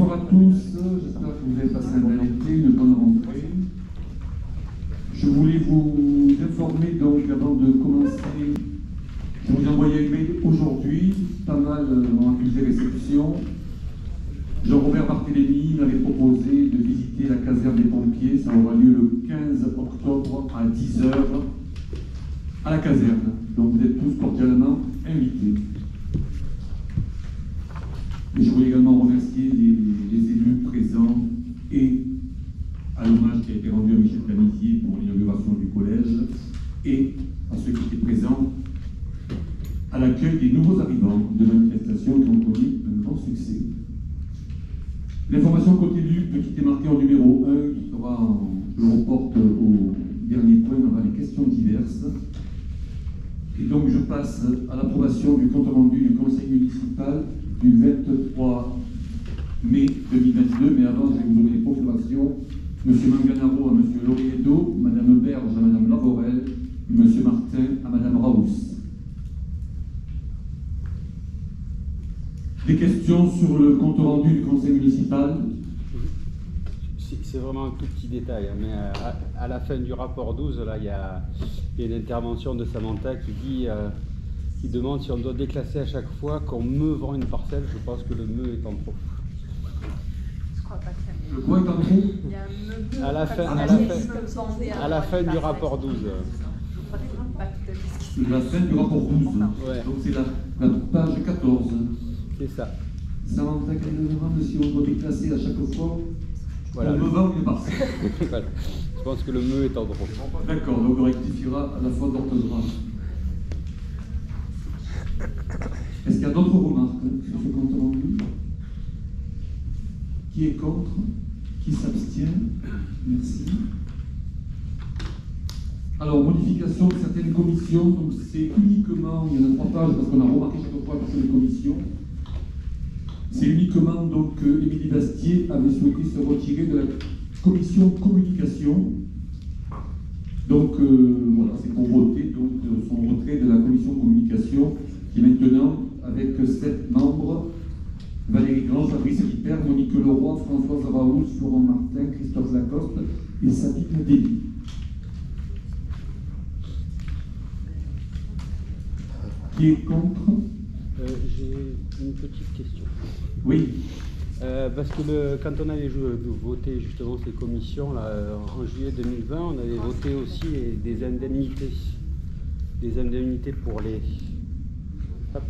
Bonsoir à tous, j'espère que vous avez passé un bel été, une bonne rentrée. Je voulais vous informer donc avant de commencer, je vous ai envoyé un mail aujourd'hui, pas mal ont accusé réception. Jean-Robert Barthélémy m'avait proposé de visiter la caserne des pompiers, ça aura lieu le 15 octobre à 10h à la caserne. Donc vous êtes tous cordialement invités. Et je voulais également remercier les élus présents et à l'hommage qui a été rendu à Michel Canizier pour l'inauguration du collège et à ceux qui étaient présents à l'accueil des nouveaux arrivants de manifestations qui ont connu un grand succès. L'information côté élu, petit est marqué en numéro 1, qui sera, je le reporte au dernier point avant les questions diverses. Et donc je passe à l'approbation du compte rendu du conseil municipal du 23 mai 2022, mais avant je vais vous donner les proclamations. M. Manganaro à M. Loriedo, Mme Berge à Mme Lavorel, et M. Martin à Mme Raous. Des questions sur le compte rendu du conseil municipal? C'est vraiment un tout petit détail, mais à la fin du rapport 12, là, il y a une intervention de Samantha qui dit, qui demande si on doit déclasser à chaque fois qu'on me vend une parcelle. Je pense que le me est en trop. Je crois pas que ça Le quoi est en trop? Il y a un me À la fin du rapport 12. La fin du rapport 12. Ouais. Donc c'est la page 14. C'est ça. Samantha, quelle demande si on doit déclasser à chaque fois? Voilà. On me vend une parcelle. Voilà. Je pense que le me est en trop. D'accord, donc on rectifiera à la fois d'orthographe. Est-ce qu'il y a d'autres remarques sur ce compte rendu? Qui est contre? Qui s'abstient? Merci. Alors, modification de certaines commissions, donc c'est uniquement, il y en a 3 pages parce qu'on a remarqué chaque fois sur les commissions. C'est uniquement donc Émilie Bastier avait souhaité se retirer de la commission communication. Donc voilà, c'est pour voter donc, son retrait de la commission communication qui est maintenant avec 7 membres: Valérie Grange, Fabrice Ripper, Monique Leroy, Françoise Raoult, Florent Martin, Christophe Lacoste et Sabine Déby. Qui est contre? J'ai une petite question. Oui. Parce que quand on avait voté justement ces commissions, là, en juillet 2020, on avait voté aussi des indemnités. Des indemnités pour les... Hop.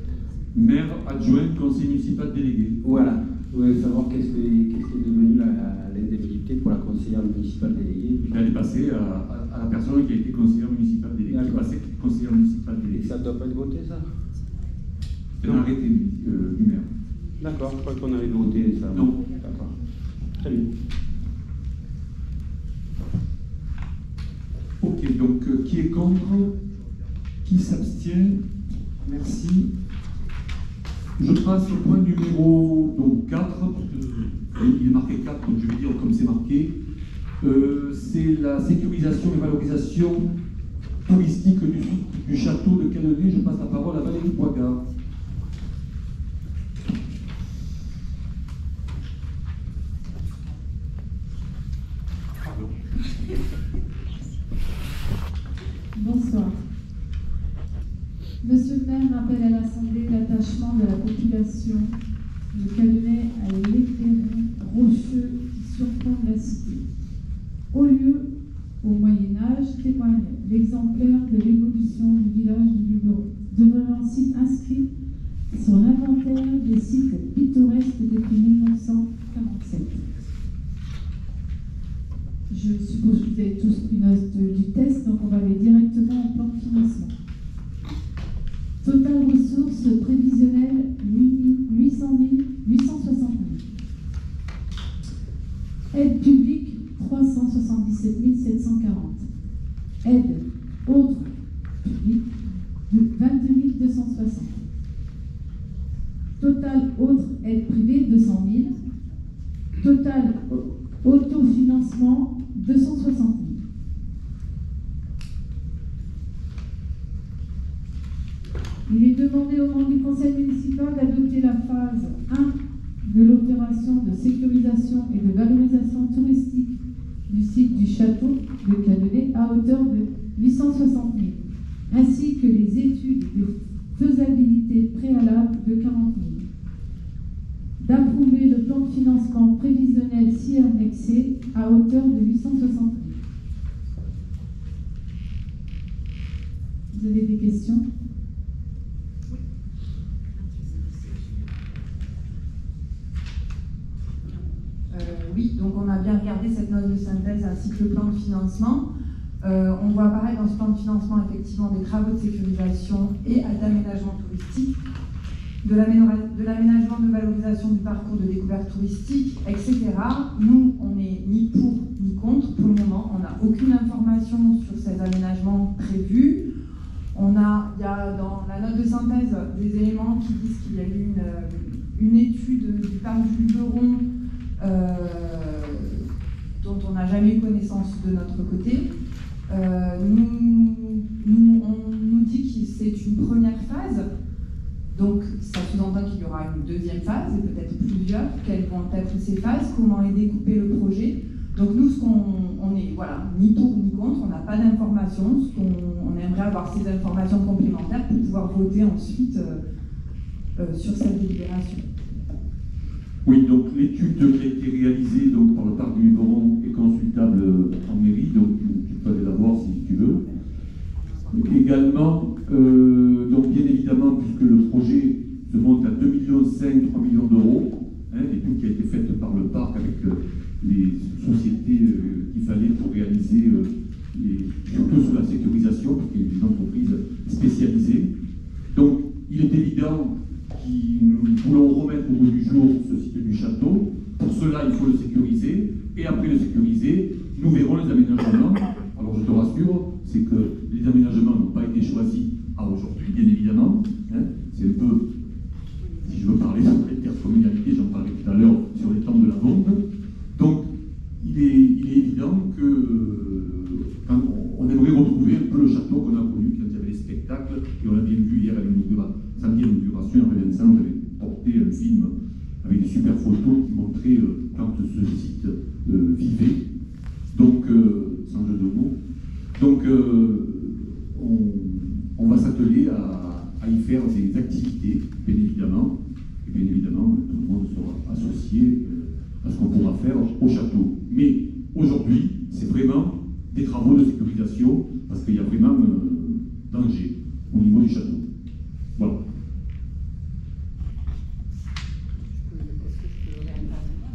Maire adjoint, conseil municipal délégué. Voilà. Je voulais savoir qu'est-ce qui est devenu l'indemnité pour la conseillère municipale déléguée. Elle est passée à la personne qui a été conseillère municipale déléguée. Qui est passée conseillère municipale Et déléguée. ça ne doit pas être voté, ça? C'est un arrêté du maire. D'accord, je crois qu'on avait voté ça. Non. D'accord. Très bien. Ok, donc qui est contre? Qui s'abstient? Merci. Je passe au point numéro donc, 4, parce que il est marqué 4, donc je vais dire comme c'est marqué. C'est la sécurisation et valorisation touristique du château de Canelée. Je passe la parole à Valérie Poigard. Bonsoir. Monsieur le maire rappelle à l'Assemblée l'attachement de la population de Canelée à l'éclairé rocheux qui surplombe la cité. Au lieu, au Moyen-Âge, témoigne l'exemplaire de l'évolution du village du Luberon, devenant site inscrit sur l'inventaire des sites pittoresques depuis 1947. Je suppose que vous avez tous pris note du test, donc on va aller directement au plan de financement. Total ressources prévisionnelles 860 000. Aide publique 377 740. Aide autre publique de 22 260. Total autre aide privée 200 000. Total autofinancement 260 000. Il est demandé au membre du conseil municipal d'adopter la phase 1 de l'opération de sécurisation et de valorisation touristique du site du château de Cadenet à hauteur de 860 000, ainsi que les études de faisabilité préalable de 40 000. D'approuver le plan de financement prévisionnel ci annexé à hauteur de 860 000. Vous avez des questions? Oui, donc on a bien regardé cette note de synthèse ainsi que le plan de financement. On voit apparaître dans ce plan de financement effectivement des travaux de sécurisation et d'aménagement touristique, de l'aménagement de valorisation du parcours de découverte touristique, etc. Nous, on n'est ni pour ni contre. Pour le moment, on n'a aucune information sur ces aménagements prévus. Il y a dans la note de synthèse des éléments qui disent qu'il y a eu une étude du parc du Luberon dont on n'a jamais eu connaissance de notre côté. On nous dit que c'est une première phase, donc ça sous-entend qu'il y aura une deuxième phase et peut-être plusieurs. Quelles vont être ces phases? Comment est découpé le projet? Donc nous, on est ni pour ni contre, on n'a pas d'informations. On aimerait avoir ces informations complémentaires pour pouvoir voter ensuite sur cette délibération. Oui, donc l'étude qui a été réalisée donc, par le parc du Luberon est consultable en mairie, donc tu peux aller la voir si tu veux. Également, donc bien évidemment, puisque le projet se monte à 2,5 millions, 3 millions d'euros, l'étude qui a été faite par le parc avec les sociétés qu'il fallait pour réaliser, surtout sur la sécurisation, parce qu'il y a des entreprises spécialisées. Donc, il est évident que nous voulons remettre au goût du jour ce site du château. Pour cela, il faut le sécuriser, et après le sécuriser, nous verrons les aménagements. Alors, je te rassure, c'est que les aménagements n'ont pas été choisis à aujourd'hui, bien évidemment. C'est un peu, si je veux parler sur l'intercommunalité, j'en parlais tout à l'heure sur les temps de la bombe. Donc, il est évident que on aimerait retrouver un peu le château qu'on a connu quand il y avait les spectacles, et on l'a bien vu hier à l'inauguration, samedi à l'inauguration, après Vincent, on avait porté un film avec des super photos qui montraient quand ce site vivait. Donc, sans jeu de mots. Donc, on va s'atteler à y faire des activités, bien évidemment. Et bien évidemment, tout le monde sera associé à ce qu'on pourra faire au château. Mais aujourd'hui, c'est vraiment des travaux de sécurisation, parce qu'il y a vraiment danger au niveau du château. Voilà. Est-ce que je peux réintervenir?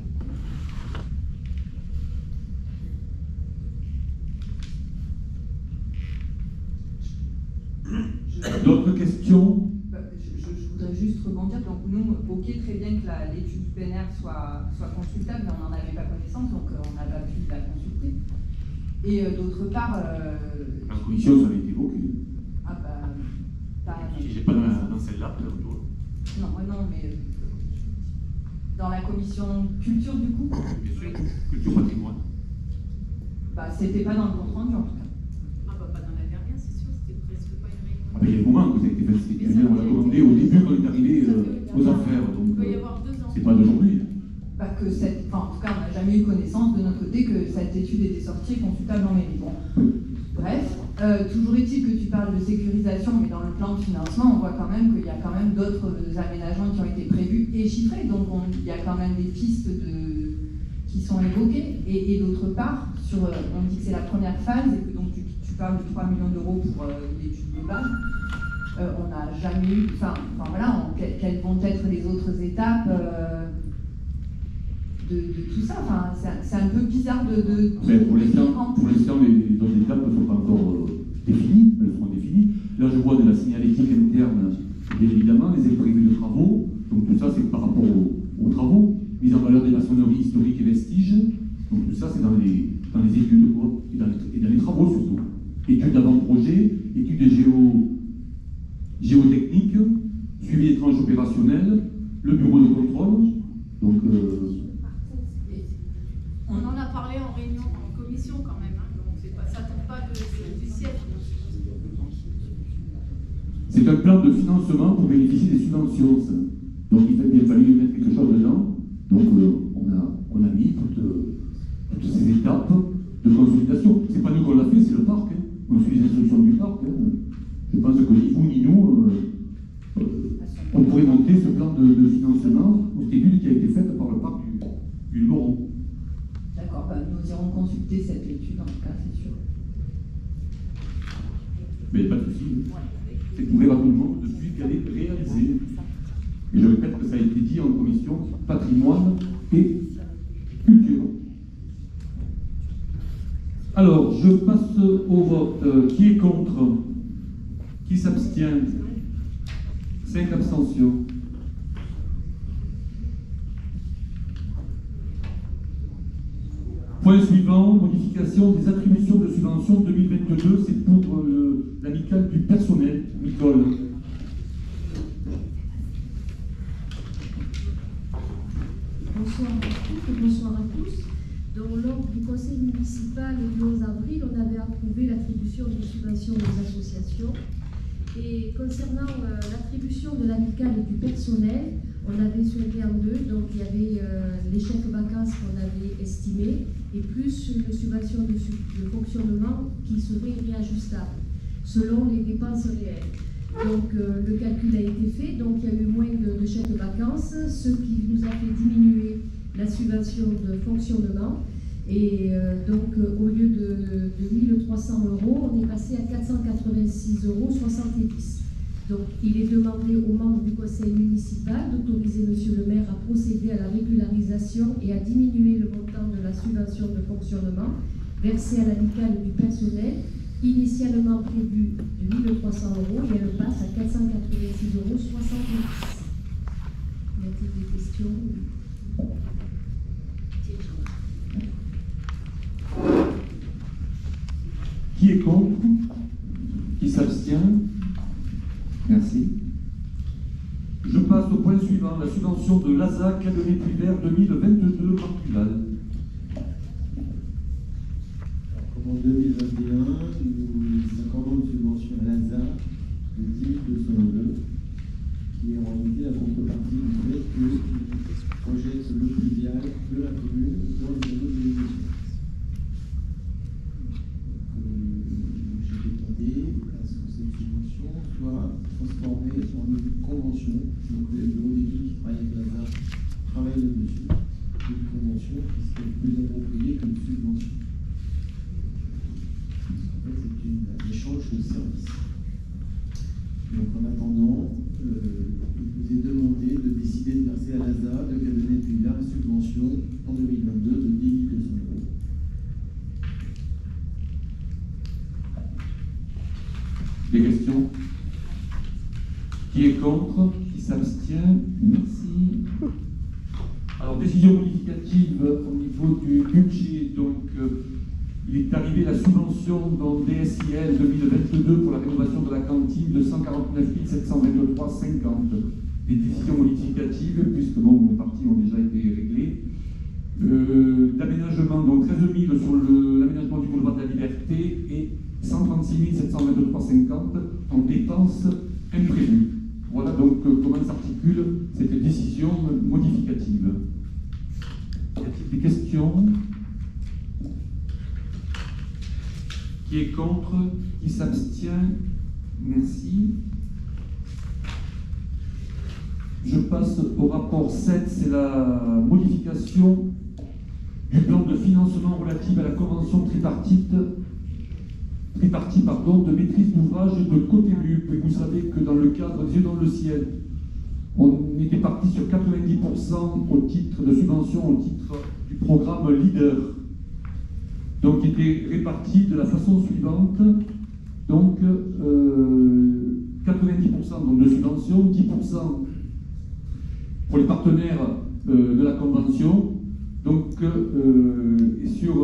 D'autres questions? Je voudrais juste rebondir. Donc nous, ok, très bien que l'étude du PNR soit consultable, mais on n'en avait pas connaissance, donc on n'a pas pu la consulter. Et d'autre part... La commission, ça avait été évoqué. Ah bah... J'ai pas dans celle-là, peut-être toi. Non, non, mais... dans la commission culture, du coup? Bien sûr, culture patrimoine. Bah, c'était pas dans le compte rendu, en tout cas. Ah bah pas dans la dernière, c'est sûr, c'était presque pas une réunion. Ah ben, il y a un moment que ça a été fait, on l'a commandé au début quand on est arrivé aux affaires, donc Il peut y avoir 2 ans. c'est pas d'aujourd'hui. Bah, en tout cas, on n'a jamais eu connaissance de notre côté que cette étude était sortie et consultable en mairie. Bon. Bref, toujours est-il que tu parles de sécurisation, mais dans le plan de financement, on voit quand même qu'il y a quand même d'autres aménagements qui ont été prévus et chiffrés, donc il y a quand même des pistes qui sont évoquées. Et d'autre part, on dit que c'est la première phase et que donc tu parles de 3 millions d'euros pour l'étude globale. On n'a jamais eu, voilà, quelles vont être les autres étapes de tout ça. Enfin, c'est un peu bizarre de pour l'instant, les autres étapes ne sont pas encore définies, elles seront définies. Là, je vois de la signalétique interne, bien évidemment, les imprévus de travaux. Donc tout ça, c'est par rapport aux travaux. Mise en valeur des maçonneries historiques et vestiges. Donc tout ça, c'est dans les études, quoi, et dans les travaux surtout. Études d'avant-projet, études géotechniques, suivi des tranches opérationnelles, le bureau de contrôle. Donc, On en a parlé en réunion, en commission quand même, hein, donc ça tombe pas du ciel. c'est un plan de financement pour bénéficier des subventions. Ça. Donc il a bien fallu mettre quelque chose dedans. c'est pas nous qu'on l'a fait, c'est le parc. Hein. On suit les instructions du parc. Hein. Je pense que ni vous ni nous, on pourrait monter ce plan de financement aux études qui a été faite par le parc du Moron. D'accord, bah, nous irons consulter cette étude en tout cas, c'est sûr. Mais pas de souci. C'est ouvert à tout le monde depuis qu'elle est réalisée. Et je répète que ça a été dit en commission patrimoine et culture. Alors, je passe au vote. Qui est contre? Qui s'abstient? 5 abstentions. Point suivant, modification des attributions de subvention 2022, c'est pour l'amicale du personnel. Nicole. Bonsoir à toutes et bonsoir à tous. Dans l'ordre du conseil municipal du 11 avril, on avait approuvé l'attribution des subventions aux associations. Et concernant l'attribution de l'amicale et du personnel, on avait souhaité en deux. Donc il y avait les chèques vacances qu'on avait estimés et plus une subvention de fonctionnement qui serait réajustable selon les dépenses réelles. Donc le calcul a été fait, donc il y a eu moins de chèques vacances, ce qui nous a fait diminuer la subvention de fonctionnement. Et donc au lieu de 1 300 €, on est passé à 486,70 €. Donc il est demandé aux membres du conseil municipal d'autoriser monsieur le maire à procéder à la régularisation et à diminuer le montant de la subvention de fonctionnement versée à l'amicale du personnel, initialement prévue de 1 300 € et elle passe à 486,70 €. Y a-t-il des questions? Qui est contre? Qui s'abstient? Merci. Je passe au point suivant, la subvention de l'ASA Cadenet Puyvert 2022, Marc Duval. Comme en 2021, nous accordons une subvention à l'ASA de 10 200 € qui est en réalité la contrepartie du fait que projette le fluvial de la commune dans les anneaux de l'émission. J'ai demandé à ce que cette subvention soit transformée en une convention. Donc le bureau d'études qui travaille avec l'ASA travaille là-dessus. Une convention qui serait plus appropriée qu'une subvention. En fait, c'est un échange de services. Donc en attendant, il vous est demandé de décider de verser à l'ASA de Cadenet Puyvert une subvention en 2022 de 10 200 €. Des questions? Qui est contre? Qui s'abstient? Merci. Alors, décision modificative au niveau du budget. Donc, il est arrivé la subvention dans DSIL 2022 pour la rénovation de la cantine de 149 723,50. Des décisions modificatives, puisque bon, les parties ont déjà été réglées. D'aménagement, donc 13 000 sur l'aménagement du boulevard de la Liberté et 136 723,50 en dépenses imprévues. Voilà donc comment s'articule cette décision modificative. Y a-t-il des questions? Qui est contre? Qui s'abstient? Merci. Je passe au rapport 7, c'est la modification du plan de financement relatif à la convention tripartite de maîtrise d'ouvrage de Cotéluc. Et vous savez que dans le cadre des Yeux dans le ciel, on était parti sur 90% au titre de subvention au titre du programme Leader. Donc, qui était réparti de la façon suivante. Donc, 90% donc, de subvention, 10% pour les partenaires de la convention. Donc, sur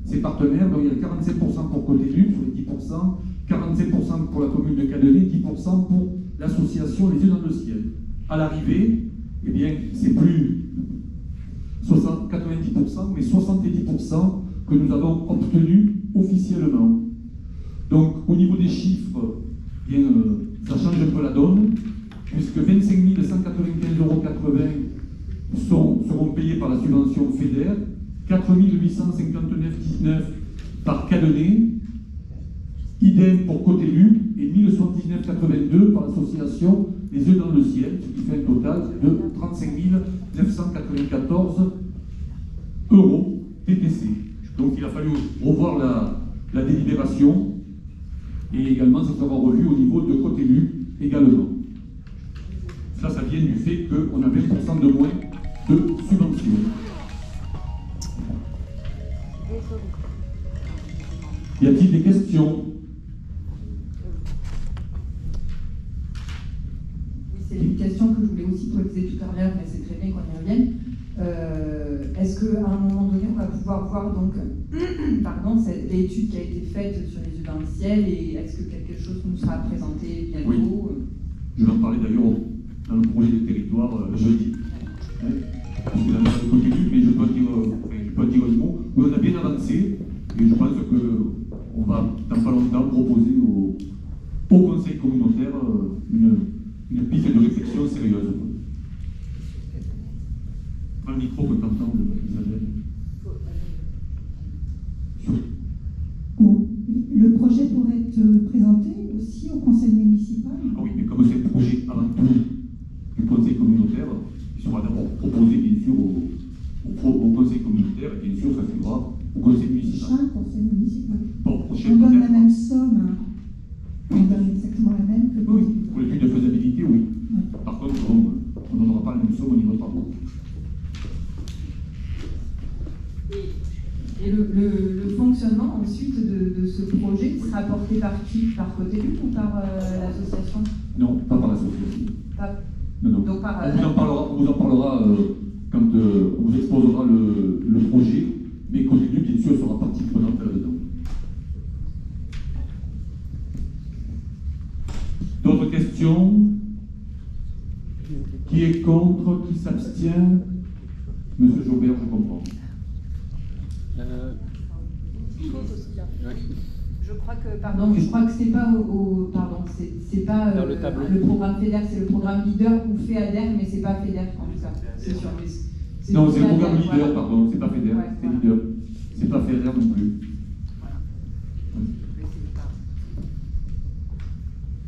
ces partenaires, donc, il y a 47% pour Cotéluc sur les 10%, 47% pour la commune de Cadenet, 10% pour l'association Les Yeux dans le ciel. À l'arrivée, eh bien, c'est plus 90%, mais 70% que nous avons obtenu officiellement. Donc, au niveau des chiffres, eh bien, ça change un peu la donne, puisque 25 195,80 € seront payés par la subvention FEDER, 4 859,19 € par Cadenet, idem pour Cotélu, et 1079,82 par l'association Les Yeux dans le Ciel, ce qui fait un total de 35 994 euros TTC. Donc il a fallu revoir la délibération et également se avoir revu au niveau de Cotélu également. Ça vient du fait qu'on a 20% de moins de subventions. Y a-t-il des questions? Oui, c'est une question que je voulais aussi poser tout à l'heure, mais c'est très bien qu'on y revienne. Est-ce qu'à un moment donné, on va pouvoir voir donc, l'étude qui a été faite sur les yeux dans le ciel, et est-ce que quelque chose nous sera présenté bientôt? Oui. Je vais en parler d'ailleurs dans le projet de territoire jeudi. Parce que dans le Cotélu, mais je peux dire un mot. Oui, on a bien avancé, et je pense qu'on va dans pas longtemps proposer au Conseil communautaire une piste de réflexion sérieuse. Prends le micro que t'entends, Isabelle. Le projet pourrait être présenté aussi au conseil municipal? Ah oui, mais comme c'est le projet avant tout du conseil communautaire, il sera d'abord proposé bien sûr au conseil communautaire, et bien sûr ça suivra au conseil municipal. Chaque conseil municipal. Bon, On donne la même somme, on donne exactement la même que oui, pour l'étude de faisabilité, oui. Oui. Par contre, on ne donnera pas la même somme au niveau de travaux. Et le fonctionnement ensuite de ce projet sera porté par qui? Par Cotélu ou par l'association? Non, pas par l'association. Non. Donc on vous en parlera quand on vous exposera le projet, mais Cotélu, bien sûr, sera partie prenante là-dedans. D'autres questions? Qui est contre? Qui s'abstient? Monsieur Jaubert, je comprends. Je crois que c'est pas c'est pas dans le tableau. Le programme FEDER, c'est le programme leader ou FEADER, mais c'est pas FEDER en tout cas. C'est sûr. Non, c'est le programme leader, voilà. pardon, c'est pas FEDER, Ouais, c'est voilà. leader. C'est pas FEDER non plus.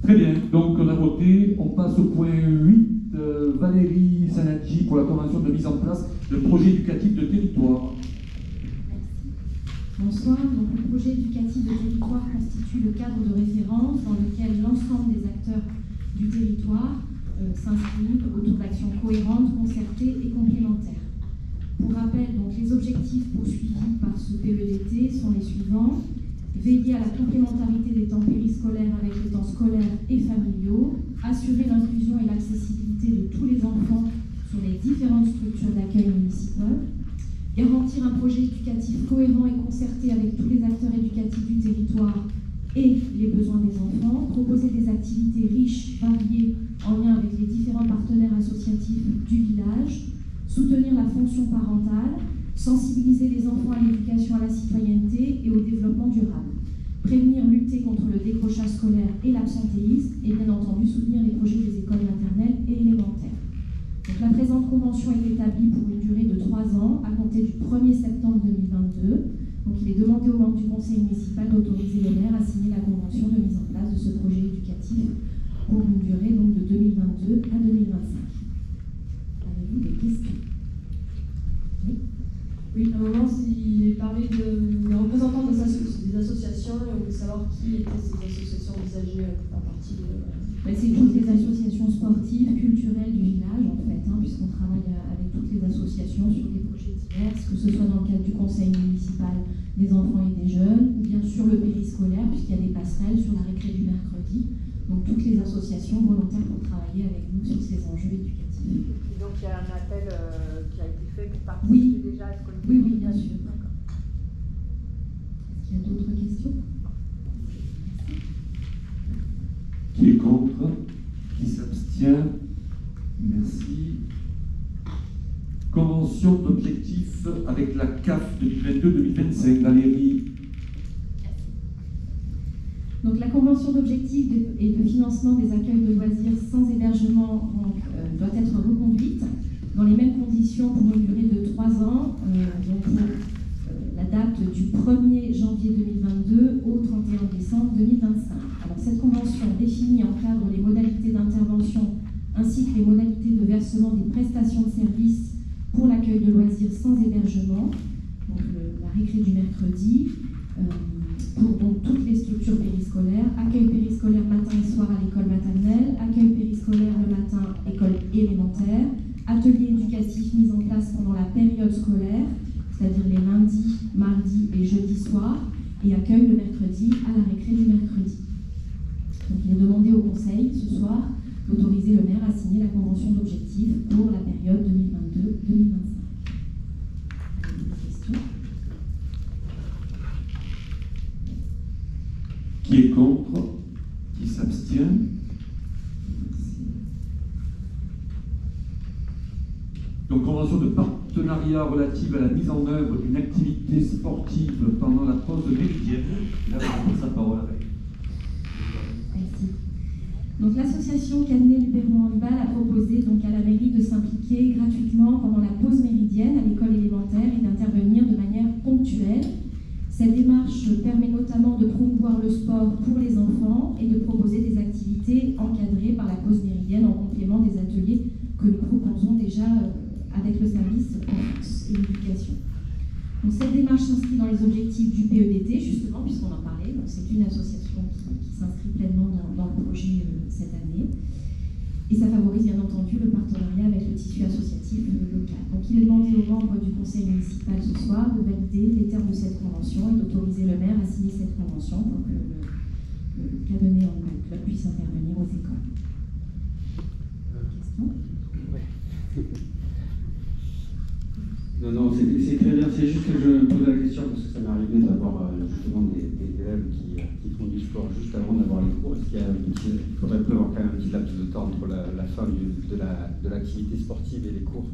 Très bien, donc on a voté, on passe au point 8. Valérie Sanadji pour la convention de mise en place d'un projet éducatif de territoire. Bonsoir. Donc, le projet éducatif de territoire constitue le cadre de référence dans lequel l'ensemble des acteurs du territoire s'inscrivent autour d'actions cohérentes, concertées et complémentaires. Pour rappel, donc, les objectifs poursuivis par ce PEDT sont les suivants: veiller à la complémentarité des temps périscolaires avec les temps scolaires et familiaux, assurer l'inclusion et l'accessibilité de tous les enfants sur les différentes structures d'accueil municipales, garantir un projet éducatif cohérent et concerté avec tous les acteurs éducatifs du territoire et les besoins des enfants, proposer des activités riches, variées, en lien avec les différents partenaires associatifs du village, soutenir la fonction parentale, sensibiliser les enfants à l'éducation à la citoyenneté et au développement durable, prévenir, lutter contre le décrochage scolaire et l'absentéisme, et bien entendu soutenir les projets des écoles maternelles et élémentaires. Donc, la présente convention est établie pour une durée de 3 ans à compter du 1er septembre 2022. Donc, il est demandé aux membres du conseil municipal d'autoriser le maire à signer la convention de mise en place de ce projet éducatif pour une durée donc, de 2022 à 2025. Avez-vous des questions? Oui, à un moment, il est parlé des représentants des associations, et on voulait savoir qui étaient ces associations envisagées à partir de... C'est toutes les associations sportives, culturelles du village, en fait, puisqu'on travaille avec toutes les associations sur des projets divers, que ce soit dans le cadre du conseil municipal des enfants et des jeunes, ou bien sur le périscolaire, puisqu'il y a des passerelles sur la récré du mercredi. Donc toutes les associations volontaires pour travailler avec nous sur ces enjeux éducatifs. Et donc il y a un appel qui a été fait pour participer déjà à ce collectif. Oui, bien sûr. Est-ce qu'il y a d'autres questions? Qui est contre? Qui s'abstient? Merci. Convention d'objectifs avec la CAF 2022-2025. Valérie. Donc la convention d'objectifs et de financement des accueils de loisirs sans hébergement doit être reconduite dans les mêmes conditions pour une durée de 3 ans. Donc la date date du 1er janvier 2022 au 31 décembre 2025. Alors, cette convention définit et encadre les modalités d'intervention ainsi que les modalités de versement des prestations de services pour l'accueil de loisirs sans hébergement, donc la récré du mercredi, pour donc, toutes les structures périscolaires, accueil périscolaire matin et soir à l'école maternelle, accueil périscolaire le matin, école élémentaire, ateliers éducatifs mis en place pendant la période scolaire, c'est-à-dire les lundis, mardis et jeudis soirs, et accueil le mercredi à la récré du mercredi. Donc il est demandé au Conseil ce soir d'autoriser le maire à signer la convention d'objectifs pour la période 2022-2025. Des questions ? Qui est contre? Qui s'abstient? Merci. Donc, convention de partenariat relative à la mise en œuvre d'une activité sportive pendant la pause méridienne. Là, je passe la parole à Ray. Merci. Donc, l'association Cadenet Luberon Handball a proposé donc, à la mairie de s'impliquer gratuitement pendant la pause méridienne à l'école élémentaire et d'intervenir de manière ponctuelle. Cette démarche permet notamment de promouvoir le sport pour les enfants et de proposer des activités encadrées par la pause méridienne en complément des ateliers que nous proposons déjà avec le service enfance et éducation. Donc, cette démarche s'inscrit dans les objectifs du PEDT, justement, puisqu'on en parlait. C'est une association qui s'inscrit pleinement dans le projet cette année. Et ça favorise bien entendu le partenariat avec le tissu associatif local. Donc il est demandé aux membres du conseil municipal ce soir de valider les termes de cette convention et d'autoriser le maire à signer cette convention pour que le Cadenet Handball Club puisse intervenir aux écoles. Question ? Non, c'est très bien. C'est juste que je pose la question parce que ça m'est arrivé d'avoir justement des élèves qui font du sport juste avant d'avoir les cours. Est-ce qu'il faudrait prévoir quand même un petit laps de temps entre la fin de l'activité sportive et les cours?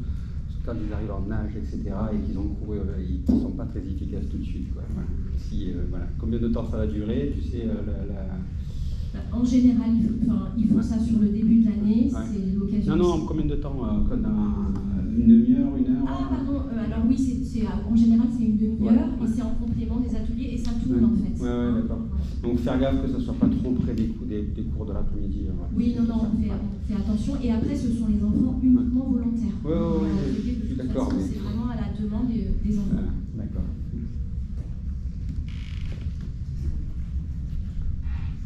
Parce que quand ils arrivent en nage, etc., et qu'ils ont couru, ils ne sont pas très efficaces tout de suite. Quoi. Voilà. Voilà. Combien de temps ça va durer? Tu sais, En général, ils font ça sur le début de l'année. Ouais. C'est l'occasion. Non, combien de temps? Une demi-heure, une heure? Ah, pardon. Alors oui, en général, c'est une demi-heure et c'est en complément des ateliers et ça tourne en fait. Ouais, d'accord. Donc faire gaffe que ça ne soit pas trop près des cours de l'après-midi. Oui, non, on fait attention. Et après, ce sont les enfants uniquement volontaires. Oui, je suis d'accord. C'est vraiment à la demande des enfants. D'accord.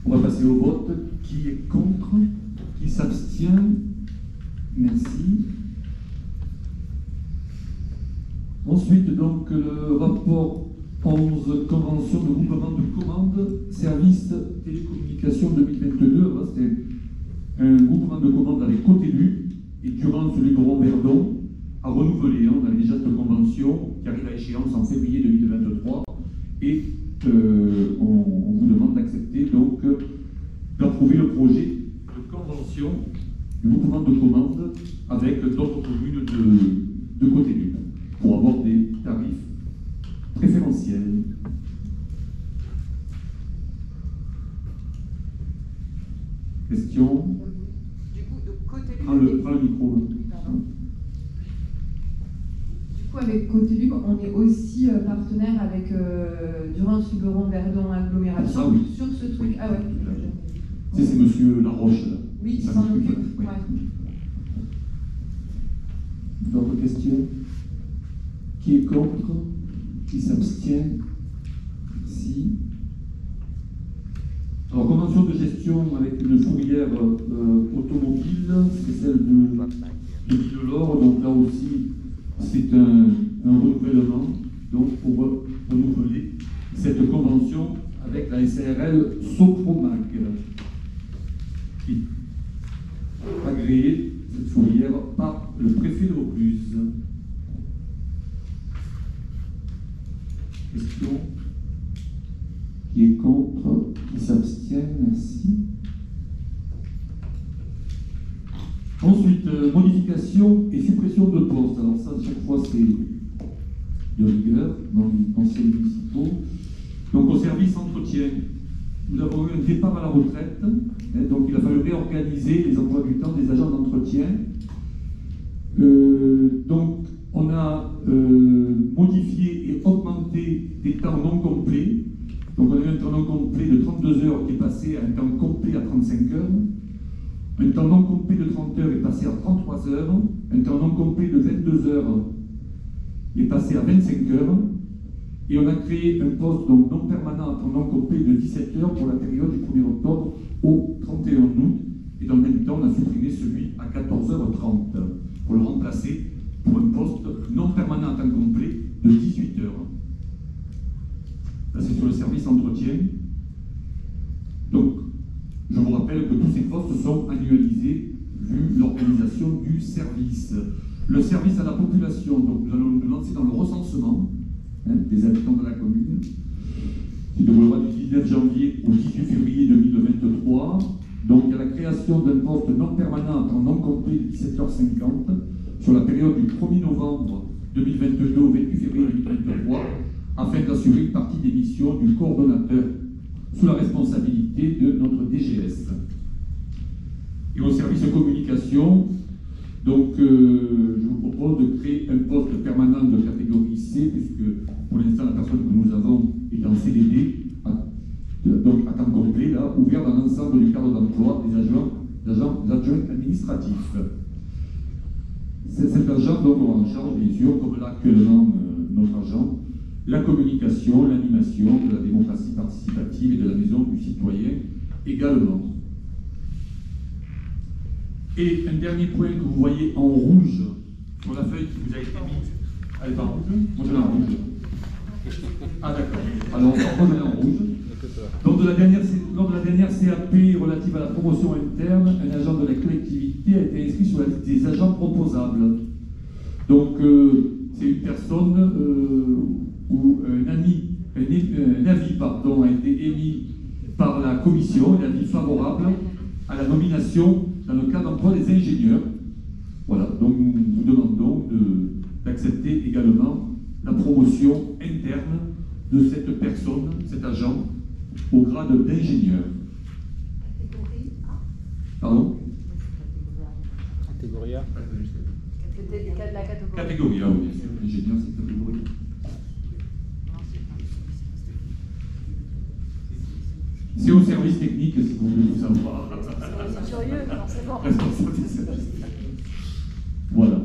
On va passer au vote. Qui est contre? Qui s'abstient? Merci. Ensuite, donc, le rapport 11, convention de groupement de commandes, service télécommunication 2022. Là, c'est un groupement de commandes avec Cotélu et Durance Luberon-Verdon à renouveler. On a déjà cette convention qui arrive à échéance en février 2023 et on vous demande d'accepter donc d'approuver le projet de convention du groupement de commandes avec d'autres communes de Cotélu pour avoir des tarifs préférentiels. Question? Du coup, de Cotélu. Prends le micro. Du coup, avec Cotélu, on est aussi partenaire avec Durance Luberon Verdon Agglomération sur ce truc. Ah ouais. C'est monsieur Laroche là. Oui, il s'en occupe. Ouais. D'autres questions? Qui est contre? Qui s'abstient? Merci. Alors, convention de gestion avec une fourrière automobile, c'est celle de Villelor. Donc là aussi, c'est un renouvellement donc pour renouveler cette convention avec la SARL Sopromag, qui est agréée, cette fourrière, par le préfet de Vaucluse. Question? Qui est contre? Qui s'abstient? Merci. Ensuite, modification et suppression de postes. Alors ça, à chaque fois, c'est de rigueur dans les conseils municipaux. Donc au service entretien, nous avons eu un départ à la retraite. Donc il a fallu réorganiser les emplois du temps des agents d'entretien. Donc on a modifié et augmenté des temps non complet. Donc on a eu un temps non complet de 32 heures qui est passé à un temps complet à 35 heures. Un temps non complet de 30 heures est passé à 33 heures. Un temps non complet de 22 heures est passé à 25 heures. Et on a créé un poste donc non permanent à temps non complet de 17 heures pour la période du 1er octobre au 31 août. Et dans le même temps, on a supprimé celui à 14h30 pour le remplacer pour un poste non permanent à temps complet de 18 heures. Là, c'est sur le service entretien. Donc, je vous rappelle que tous ces postes sont annualisés vu l'organisation du service. Le service à la population, donc nous allons nous lancer dans le recensement des habitants de la commune, qui déroulera du 19 janvier au 18 février 2023. Donc, il y a la création d'un poste non permanent à temps non complet de 17h50 sur la période du 1er novembre 2022 au 28 février 2023, afin d'assurer une partie des missions du coordonnateur sous la responsabilité de notre DGS. Et au service de communication, donc, je vous propose de créer un poste permanent de catégorie C, puisque pour l'instant, la personne que nous avons est en CDD, donc à temps complet, là, ouvert dans l'ensemble du cadre d'emploi des adjoints administratifs. Cet agent donc, aura en charge, bien sûr, comme là actuellement notre agent, la communication, l'animation de la démocratie participative et de la maison du citoyen également. Et un dernier point que vous voyez en rouge sur la feuille qui vous a été mise. Elle est pas en rouge? Moi je l'ai en rouge. Ah d'accord. Alors on va en rouge. Donc lors de la dernière CAP relative à la promotion interne, un agent de la collectivité a été inscrit sur la liste des agents proposables. Donc c'est une personne où un avis a été émis par la commission, un avis favorable à la nomination dans le cadre d'emploi des ingénieurs. Voilà, donc nous vous demandons d'accepter également la promotion interne de cette personne, cet agent, au grade d'ingénieur. Pardon? Catégorie A. Catégorie A, oui, bien sûr. Ingénieur, c'est catégorie A. C'est au service technique, si vous voulez tout savoir. C'est curieux, forcément. Responsable des services. Voilà.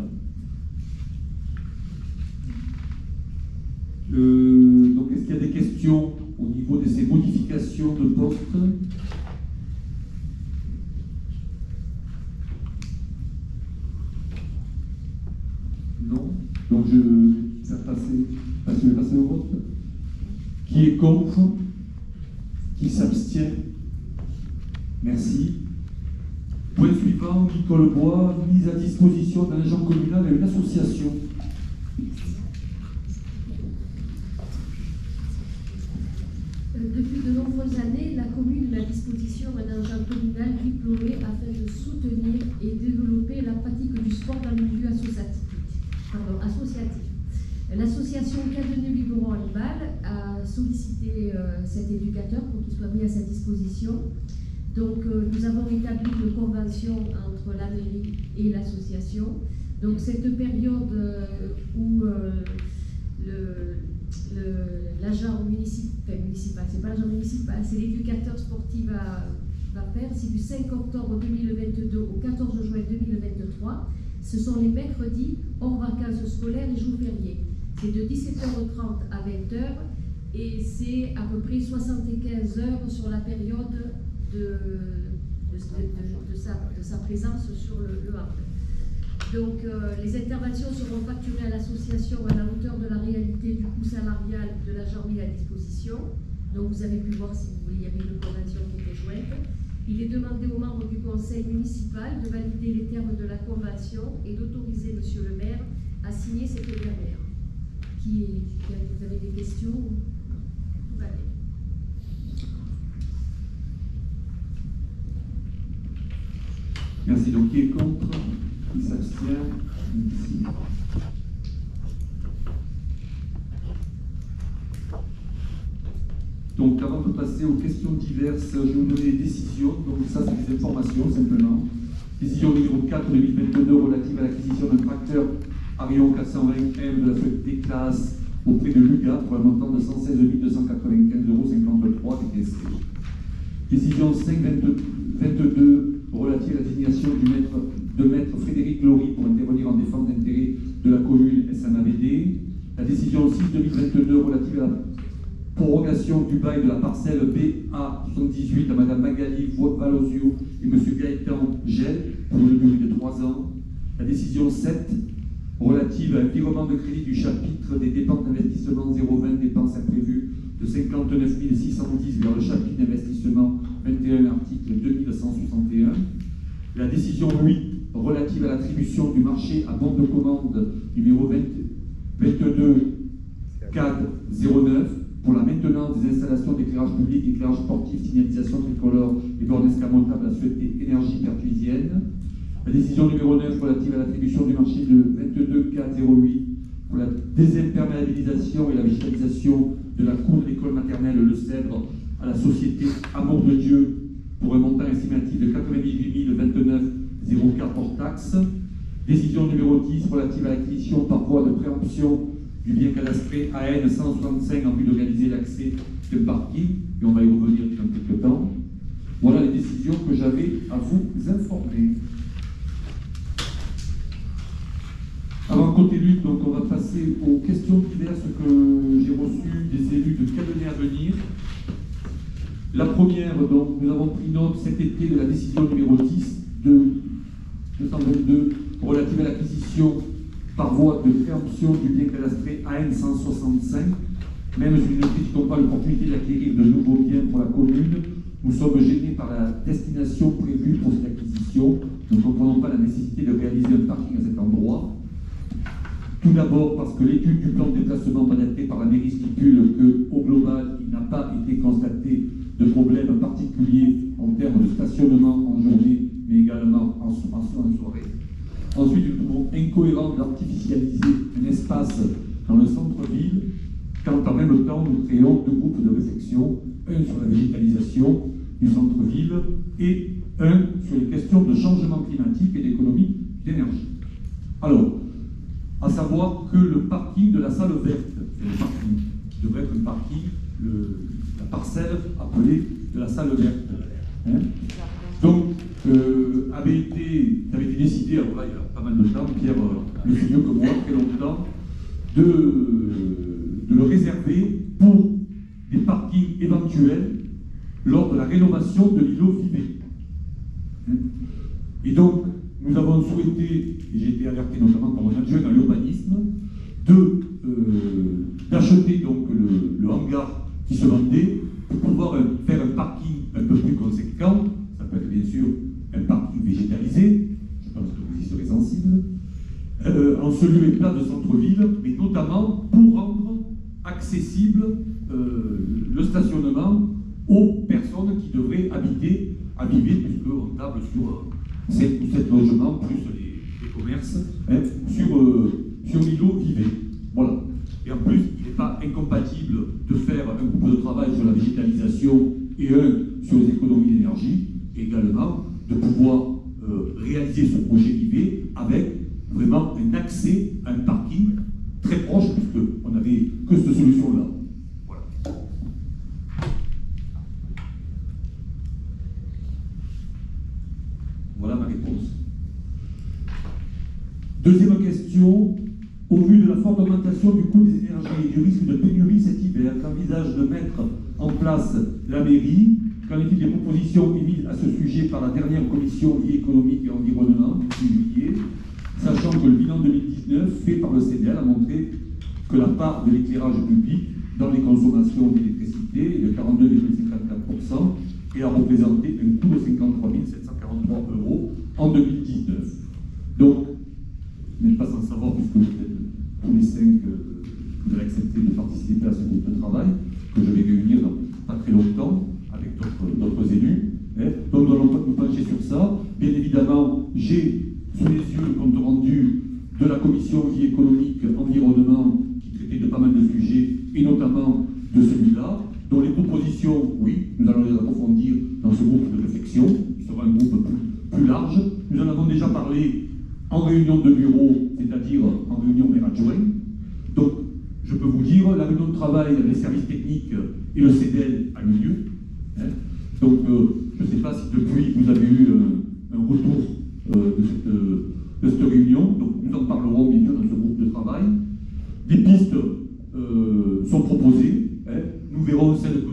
Donc, est-ce qu'il y a des questions au niveau de ces modifications de poste? Non. Donc, je vais passer au vote. Qui est contre? Qui s'abstient? Merci. Point suivant, Nicole Bois, mise à disposition d'un agent communal et une association. Depuis de nombreuses années, la commune met à disposition un agent communal diplômé afin de soutenir et développer la pratique du sport dans le milieu associatif. L'association Cadenet Luberon Handball a sollicité cet éducateur pour qu'il soit mis à sa disposition. Donc nous avons établi une convention entre la mairie et l'association. Donc cette période où l'agent municipal, c'est pas l'agent municipal, c'est l'éducateur sportif va faire, c'est du 5 octobre 2022 au 14 juin 2023. Ce sont les mercredis hors vacances scolaires et jours fériés. C'est de 17h30 à 20h et c'est à peu près 75 heures sur la période de sa présence sur le hub. Donc les interventions seront facturées à l'association à la hauteur de la réalité du coût salarial de l'agent mis à disposition. Donc vous avez pu voir, si vous voulez, il y avait une convention qui était jointe. Il est demandé aux membres du conseil municipal de valider les termes de la convention et d'autoriser monsieur le maire à signer cette dernière. Vous avez des questions? Tout va bien. Merci. Donc, qui est contre? Qui s'abstient? Merci. Donc, avant de passer aux questions diverses, je vais vous donner les décisions. Donc, ça, c'est des informations, simplement. Décision numéro 4 2022 relative à l'acquisition d'un tracteur Arion 420M de la société classe auprès de l'UGA pour un montant de 116 295,53 € TTC. Décision 5-22 relative à la désignation de maître Frédéric Glory pour intervenir en défense d'intérêts de la commune SMABD. La décision 6-2022 relative à la prorogation du bail de la parcelle BA78 à Mme Magali Valosio et M. Gaëtan Gel pour une durée de 3 ans. La décision 7 relative à un virement de crédit du chapitre des dépenses d'investissement 020 dépenses imprévues de 59 610 vers le chapitre d'investissement 21 article 2161. La décision 8 relative à l'attribution du marché à bon de commande numéro 22 409 pour la maintenance des installations d'éclairage public, éclairage sportif, signalisation tricolore et bornes escamotables à la société Énergie Pertuisienne. La décision numéro 9 relative à l'attribution du marché de 22-408 pour la désimperméabilisation et la végétalisation de la cour de l'école maternelle Le Cèdre à la société Amour de Dieu pour un montant estimatif de 98 029,04 hors taxe. Décision numéro 10 relative à l'acquisition par voie de préemption du bien cadastré AN 165 en vue de réaliser l'accès d'un parking, et on va y revenir dans quelques temps. Voilà les décisions que j'avais à vous informer. Avant côté lutte, donc on va passer aux questions diverses que j'ai reçues des élus de Cadenet à venir. La première, donc, nous avons pris note cet été de la décision numéro 10 de 222 relative à l'acquisition par voie de préemption du bien cadastré AN 165. Même si nous ne critiquons pas l'opportunité d'acquérir de nouveaux biens pour la commune, nous sommes gênés par la destination prévue pour cette acquisition. Nous ne comprenons pas la nécessité de réaliser un parking à cet endroit. Tout d'abord parce que l'étude du plan de déplacement mandatée par la mairie stipule qu'au global, il n'a pas été constaté de problème particulier en termes de stationnement en journée, mais également en soirée. Ensuite, nous trouvons incohérent d'artificialiser un espace dans le centre-ville, quand en même temps nous créons deux groupes de réflexion, un sur la végétalisation du centre-ville et un sur les questions de changement climatique et d'économie d'énergie. Alors, à savoir que le parking de la salle verte, c'est le parking qui devrait être un parking, la parcelle appelée de la salle verte. Hein, donc, avait été décidé, alors là il y a pas mal de temps, Pierre le sait mieux que moi, très longtemps, de le réserver pour des parkings éventuels lors de la rénovation de l'îlot Vivet. Hein, et donc, nous avons souhaité, et j'ai été alerté notamment par mon adjoint dans l'urbanisme, d'acheter donc le hangar qui se vendait pour pouvoir faire un parking un peu plus conséquent. Ça peut être bien sûr un parking végétalisé, je pense que vous y serez sensible, en ce lieu et plat de centre-ville, mais notamment pour rendre accessible le stationnement aux personnes qui devraient habiter à Vivet, puisqu'on table sur 7 ou 7 logements, plus les commerces, hein, sur l'îlot Vivet. Voilà. Et en plus, il n'est pas incompatible de faire un groupe de travail sur la végétalisation et un sur les économies d'énergie, et également de pouvoir réaliser ce projet Vivet avec vraiment un accès à un parking très proche, puisqu'on n'avait que cette solution-là. Voilà. Voilà ma réponse. Deuxième question. Au vu de la forte augmentation du coût des énergies et du risque de pénurie cet hiver, qu'envisage de mettre en place la mairie? Qu'en est-il des propositions émises à ce sujet par la dernière commission vie économique et environnement, juillet, sachant que le bilan 2019 fait par le CDL a montré que la part de l'éclairage public dans les consommations d'électricité est de 42,54% et a représenté un coût de 53 743 € en 2019. Donc, vous n'êtes pas sans savoir, puisque vous êtes tous les 5, vous avez accepté de participer à ce groupe de travail, que je vais réunir dans pas très longtemps avec d'autres élus. Hein. Donc nous allons nous pencher sur ça. Bien évidemment, j'ai sous les yeux le compte rendu de la commission vie économique, environnement, qui traitait de pas mal de sujets, et notamment de celui-là, dont les propositions, oui, nous allons les approfondir dans ce groupe de réflexion, qui sera un groupe plus large. Nous en avons déjà parlé en réunion de bureau, c'est-à-dire en réunion maire adjoint. Donc, je peux peux vous dire, la réunion de travail avec les services techniques et le CDL a eu lieu. Hein. Donc, je ne sais pas si depuis vous avez eu un retour de cette réunion. Donc, nous en parlerons bien sûr dans ce groupe de travail. Des pistes sont proposées. Hein. Nous verrons celles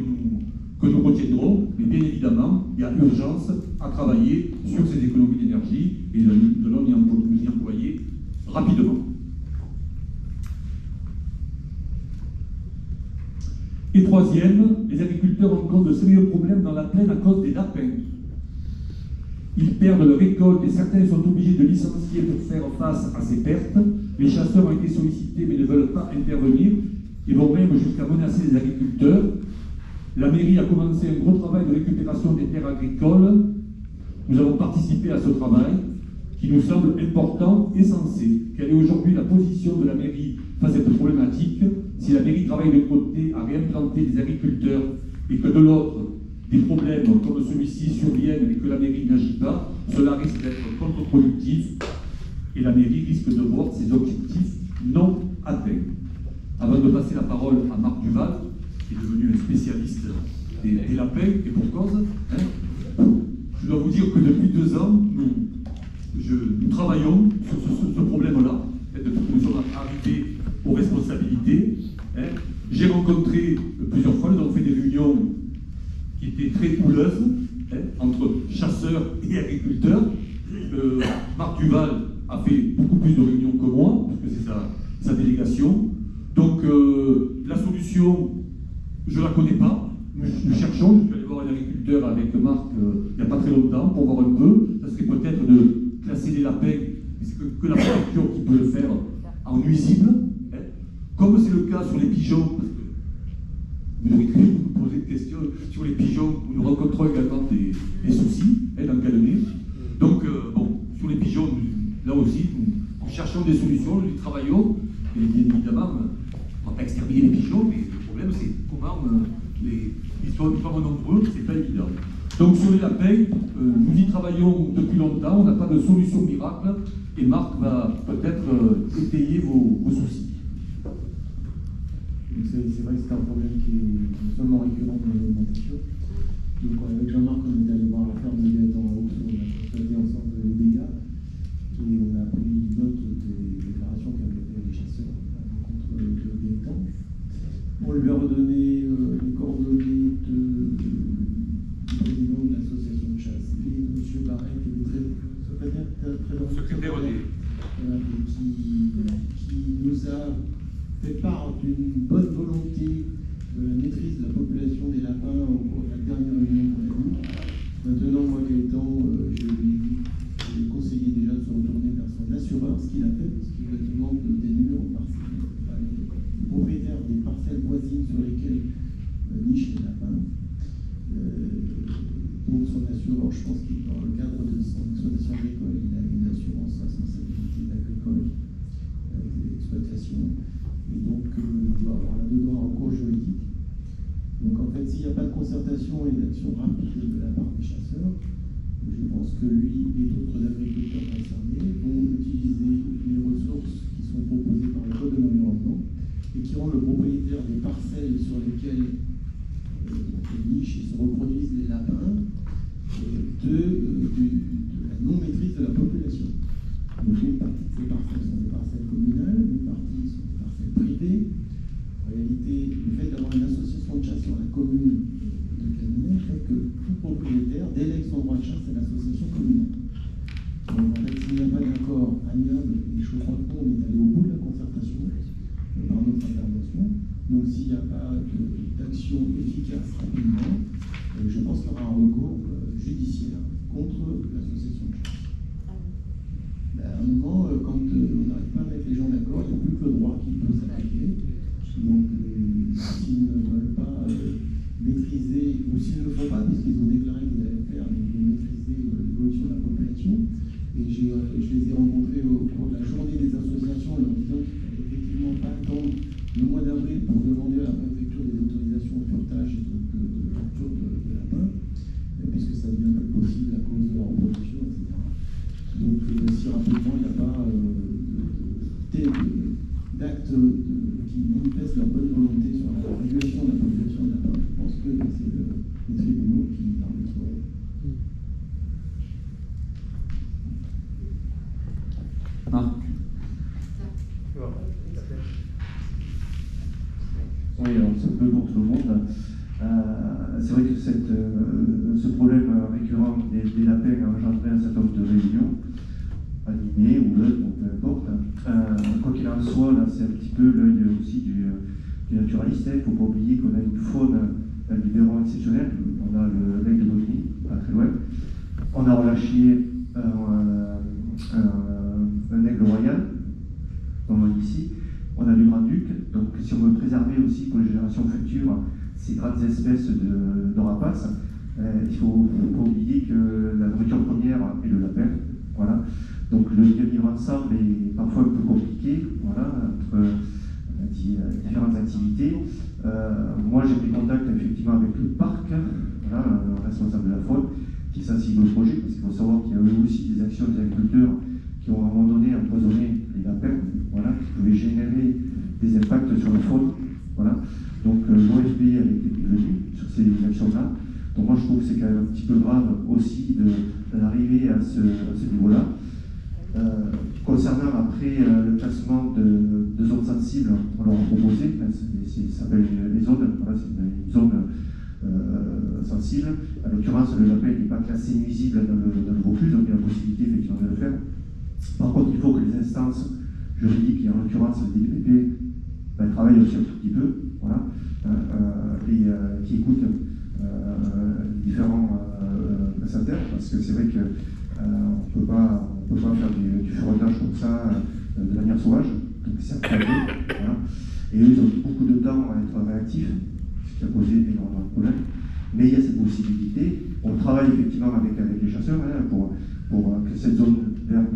que nous retiendrons. Mais bien évidemment, il y a urgence à travailler sur ces économies d'énergie et de nous y employer rapidement. Et troisième, les agriculteurs rencontrent de sérieux problèmes dans la plaine à cause des lapins. Ils perdent leur récolte et certains sont obligés de licencier pour faire face à ces pertes. Les chasseurs ont été sollicités mais ne veulent pas intervenir et vont même jusqu'à menacer les agriculteurs. La mairie a commencé un gros travail de récupération des terres agricoles. Nous avons participé à ce travail qui nous semble important et sensé. Quelle est aujourd'hui la position de la mairie face à cette problématique? Si la mairie travaille de côté à réimplanter les agriculteurs et que de l'autre, des problèmes comme celui-ci surviennent et que la mairie n'agit pas, cela risque d'être contre-productif et la mairie risque de voir ses objectifs non atteints. Avant de passer la parole à Marc Duval, qui est devenu un spécialiste des lapins, et pour cause, hein, je dois vous dire que depuis 2 ans, nous travaillons sur ce problème-là, depuis que nous sommes arrivés aux responsabilités. Hein. J'ai rencontré plusieurs fois, nous avons fait des réunions qui étaient très houleuses, hein, entre chasseurs et agriculteurs. Marc Duval a fait beaucoup plus de réunions que moi, parce que c'est sa délégation. Donc la solution, je ne la connais pas. Nous cherchons, je suis allé voir un agriculteur avec Marc il n'y a pas très longtemps pour voir un peu. Ça serait peut-être de classer les lapins, mais c'est que la préfecture qui peut le faire en nuisible. Hein. Comme c'est le cas sur les pigeons, parce que vous aurez pu vous poser des questions sur les pigeons, où nous rencontrons également des soucis hein, dans Cadenet. Donc, bon, sur les pigeons, là aussi, nous cherchons des solutions, nous y travaillons, et bien évidemment, on ne va pas exterminer les pigeons, mais le problème c'est comment ils sont moins nombreux, c'est pas évident. Donc sur les lapins, nous y travaillons depuis longtemps, on n'a pas de solution miracle, et Marc va peut-être étayer vos soucis. C'est vrai que c'est un problème qui est non seulement récurrent dans l'alimentation. Donc avec Jean-Marc, on est allé voir la ferme de Liette en haut, on a constaté ensemble les dégâts, et on a pris note des déclarations qu'avaient fait les chasseurs à l'encontre de l'habitant. On lui a redonné les coordonnées du président de l'association de chasse, et M. Barret, qui est le secrétaire qui nous a fait part d'une bonne volonté de la maîtrise de la population des lapins au cours de la dernière réunion qu'on a eue. Maintenant, moi, Gaëtan, je lui ai conseillé déjà de se retourner vers son assureur, ce qu'il a fait, parce qu'il demande des numéros de parcelles, les propriétaires des parcelles voisines sur lesquelles nichent les lapins. Donc son assureur, je pense qu'il dans le cadre de son exploitation agricole, il a une assurance responsabilité agricole d'exploitation. Et donc, il doit avoir là-dedans un recours juridique. Donc, en fait, s'il n'y a pas de concertation et d'action rapide de la part des chasseurs, je pense que lui et d'autres agriculteurs concernés vont utiliser les ressources qui sont proposées par le Code de l'environnement et qui rendent le propriétaire des parcelles sur lesquelles nichent et se reproduisent les lapins de la non-maîtrise de la population. Donc, une partie de ces parcelles sont des parcelles communales, une partie sont des parcelles privées. En réalité, le fait d'avoir une association de chasse sur la commune de Cadenet fait que tout propriétaire délègue son droit de chasse à l'association communale. Donc, en fait, s'il n'y a pas d'accord amiable, et je crois que nous, on est allé au bout de la concertation par notre intervention, donc s'il n'y a pas d'action efficace rapidement, je pense qu'il y aura un recours judiciaire contre l'association de chasse. À un moment, quand on n'arrive pas à mettre les gens d'accord, il n'y a plus que le droit qui peut s'appliquer. Donc, s'ils ne veulent pas maîtriser, ou s'ils ne le font pas, puisqu'ils ont déclaré qu'ils allaient le faire, de maîtriser l'évolution de la population, et je les ai rencontrés au cours de la journée des associations, en leur disant qu'il ne fallait effectivement pas attendre le mois d'avril pour demander à la préfecture des autorisations de furetage et de capture de lapins, puisque ça devient plus possible à cause de la reproduction, etc. Donc, si rapidement il n'y a pas d'acte de qui manifestent leur bonne volonté sur la régulation de la population de lapins. Je pense que c'est les tribunaux qui permettront. Marc. Oui, alors c'est un peu pour tout le monde. C'est vrai que ce problème récurrent des lapins a engendré un certain nombre de réunions, animées ou l'œil, peu importe. Quoi qu'il en soit, là, c'est un petit peu l'œil aussi du naturaliste. Il ne faut pas oublier qu'on a une faune d'un biberon exceptionnel. On a le lac de Bobigny, pas très loin. On a relâché un aigle royal, dans ici. On a du grand-duc. Donc si on veut préserver aussi pour les générations futures ces grandes espèces de rapaces, il ne faut pas oublier que la nourriture première est le lapin. Voilà. Donc le vivre ensemble est parfois un peu compliqué, voilà, entre différentes activités. Moi j'ai pris contact effectivement avec le parc, voilà, un responsable de la faune, qui est sensible au projet, parce qu'il faut savoir qu'il y a eu aussi des actions des agriculteurs qui ont à un moment donné empoisonné les lapins, voilà, qui pouvaient générer des impacts sur la faune. Voilà. Donc l'OFB a été prévenu sur ces actions-là. Donc moi je trouve que c'est quand même un petit peu grave aussi d'arriver à ce niveau-là. Concernant après le classement de zones sensibles, on leur a proposé, ça s'appelle les zones, voilà, c'est une zone sensible. En l'occurrence, le lapin n'est pas classé nuisible dans le Vaucluse, donc il y a la possibilité effectivement de le faire. Par contre, il faut que les instances juridiques, et en l'occurrence le DPP, travaillent aussi un tout petit peu, voilà, et qui écoutent les différents prestataires, parce que c'est vrai que on peut pas faire du ferrotage comme ça de manière sauvage, donc c'est encadré, voilà. Et eux, ils ont beaucoup de temps à être réactifs, ce qui a posé énormément de problèmes. Mais il y a cette possibilité. On travaille effectivement avec les chasseurs pour que cette zone verte,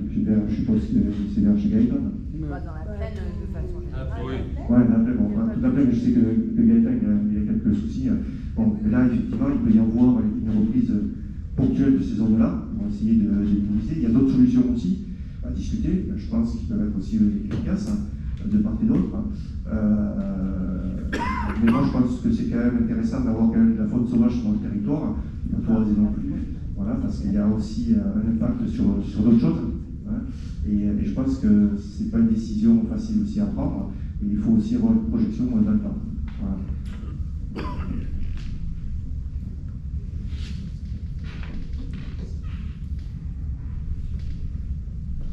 je suppose que c'est vers chez Gaëtan. Dans la plaine de façon générale. Oui, la plaine, bon, tout à fait, mais je sais que Gaëtan, il y a quelques soucis. Bon, mais là, effectivement, il peut y avoir une reprise ponctuelle de ces zones-là. On va essayer de les minimiser. Il y a d'autres solutions aussi à discuter. Je pense qu'ils peuvent être aussi efficaces de part et d'autre. Mais moi, je pense que c'est quand même intéressant d'avoir quand même de la faune sauvage sur le territoire, pour pouvoir dire non plus. Voilà, parce qu'il y a aussi un impact sur d'autres choses. Hein. Et je pense que ce n'est pas une décision facile aussi à prendre. Et il faut aussi avoir une projection dans le temps. Voilà.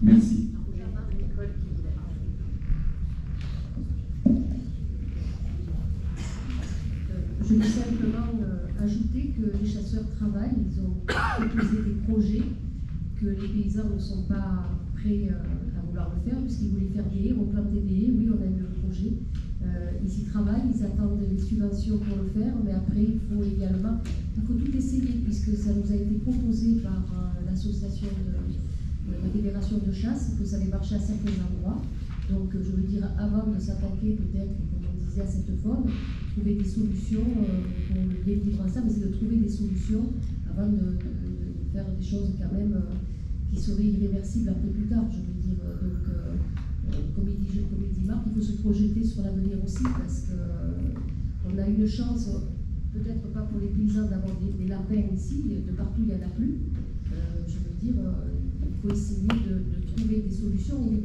Merci. Je veux simplement ajouter que les chasseurs travaillent, ils ont proposé des projets que les paysans ne sont pas prêts à vouloir le faire, puisqu'ils voulaient faire des haies, replanter des haies. Oui, on a eu le projet. Ils y travaillent, ils attendent les subventions pour le faire, mais après, il faut tout essayer, puisque ça nous a été proposé par l'association de la fédération de chasse, que ça avait marché à certains endroits. Donc, je veux dire, avant de s'attaquer peut-être, comme on disait, à cette faune, trouver des solutions pour le bien vivre ensemble, c'est de trouver des solutions avant de faire des choses quand même qui seraient irréversibles après plus tard. Je veux dire, donc, comme il dit Marc, il faut se projeter sur l'avenir aussi, parce qu'on a une chance, peut-être pas pour les paysans d'avoir des lapins ici, de partout il n'y en a plus. Je veux dire, il faut essayer de trouver des solutions, et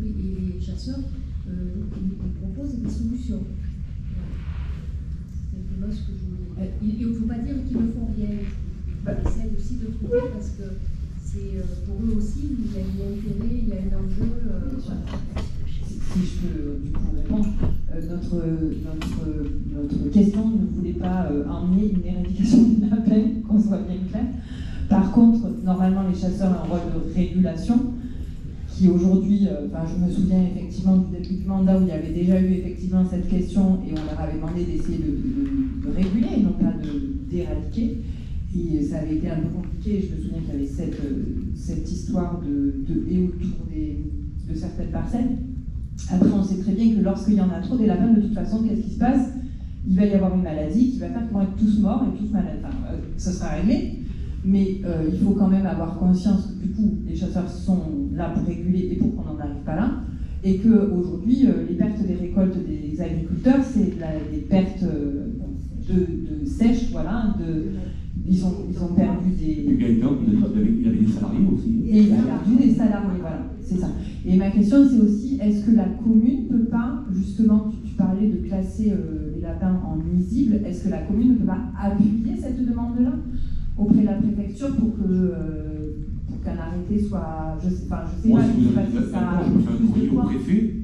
les chasseurs ils proposent des solutions. C'est simplement ce que je voulais dire. Il ne faut pas dire qu'ils ne font rien. Ils essaient aussi de trouver, parce que c'est pour eux aussi, il y a un intérêt, il y a un enjeu. Voilà. Si je peux du coup répondre, notre question ne voulait pas emmener une éradication des lapins, qu'on soit bien clair. Par contre, normalement, les chasseurs ont un rôle de régulation qui aujourd'hui, je me souviens effectivement du début du mandat où il y avait déjà eu effectivement cette question et on leur avait demandé d'essayer de réguler, non pas d'éradiquer. Et ça avait été un peu compliqué. Je me souviens qu'il y avait cette histoire de haies autour de certaines parcelles. Après, on sait très bien que lorsqu'il y en a trop des lapins, de toute façon, qu'est-ce qui se passe? Il va y avoir une maladie qui va faire qu'ils vont être tous morts et tous malades. Enfin, ça sera réglé. Mais il faut quand même avoir conscience que du coup, les chasseurs sont là pour réguler et pour qu'on n'en arrive pas là. et qu'aujourd'hui, les pertes des récoltes des agriculteurs, c'est des pertes de sèche, voilà, ils ont perdu des... Il avait des salariés aussi. Et il a perdu des salariés, voilà, c'est ça. Et ma question, c'est aussi, est-ce que la commune ne peut pas, justement, tu parlais de classer les lapins en nuisibles, est-ce que la commune ne peut pas appuyer cette demande-là auprès de la préfecture pour qu'un arrêté soit... Je sais pas, je sais pas si ça... Je peux faire un courrier au préfet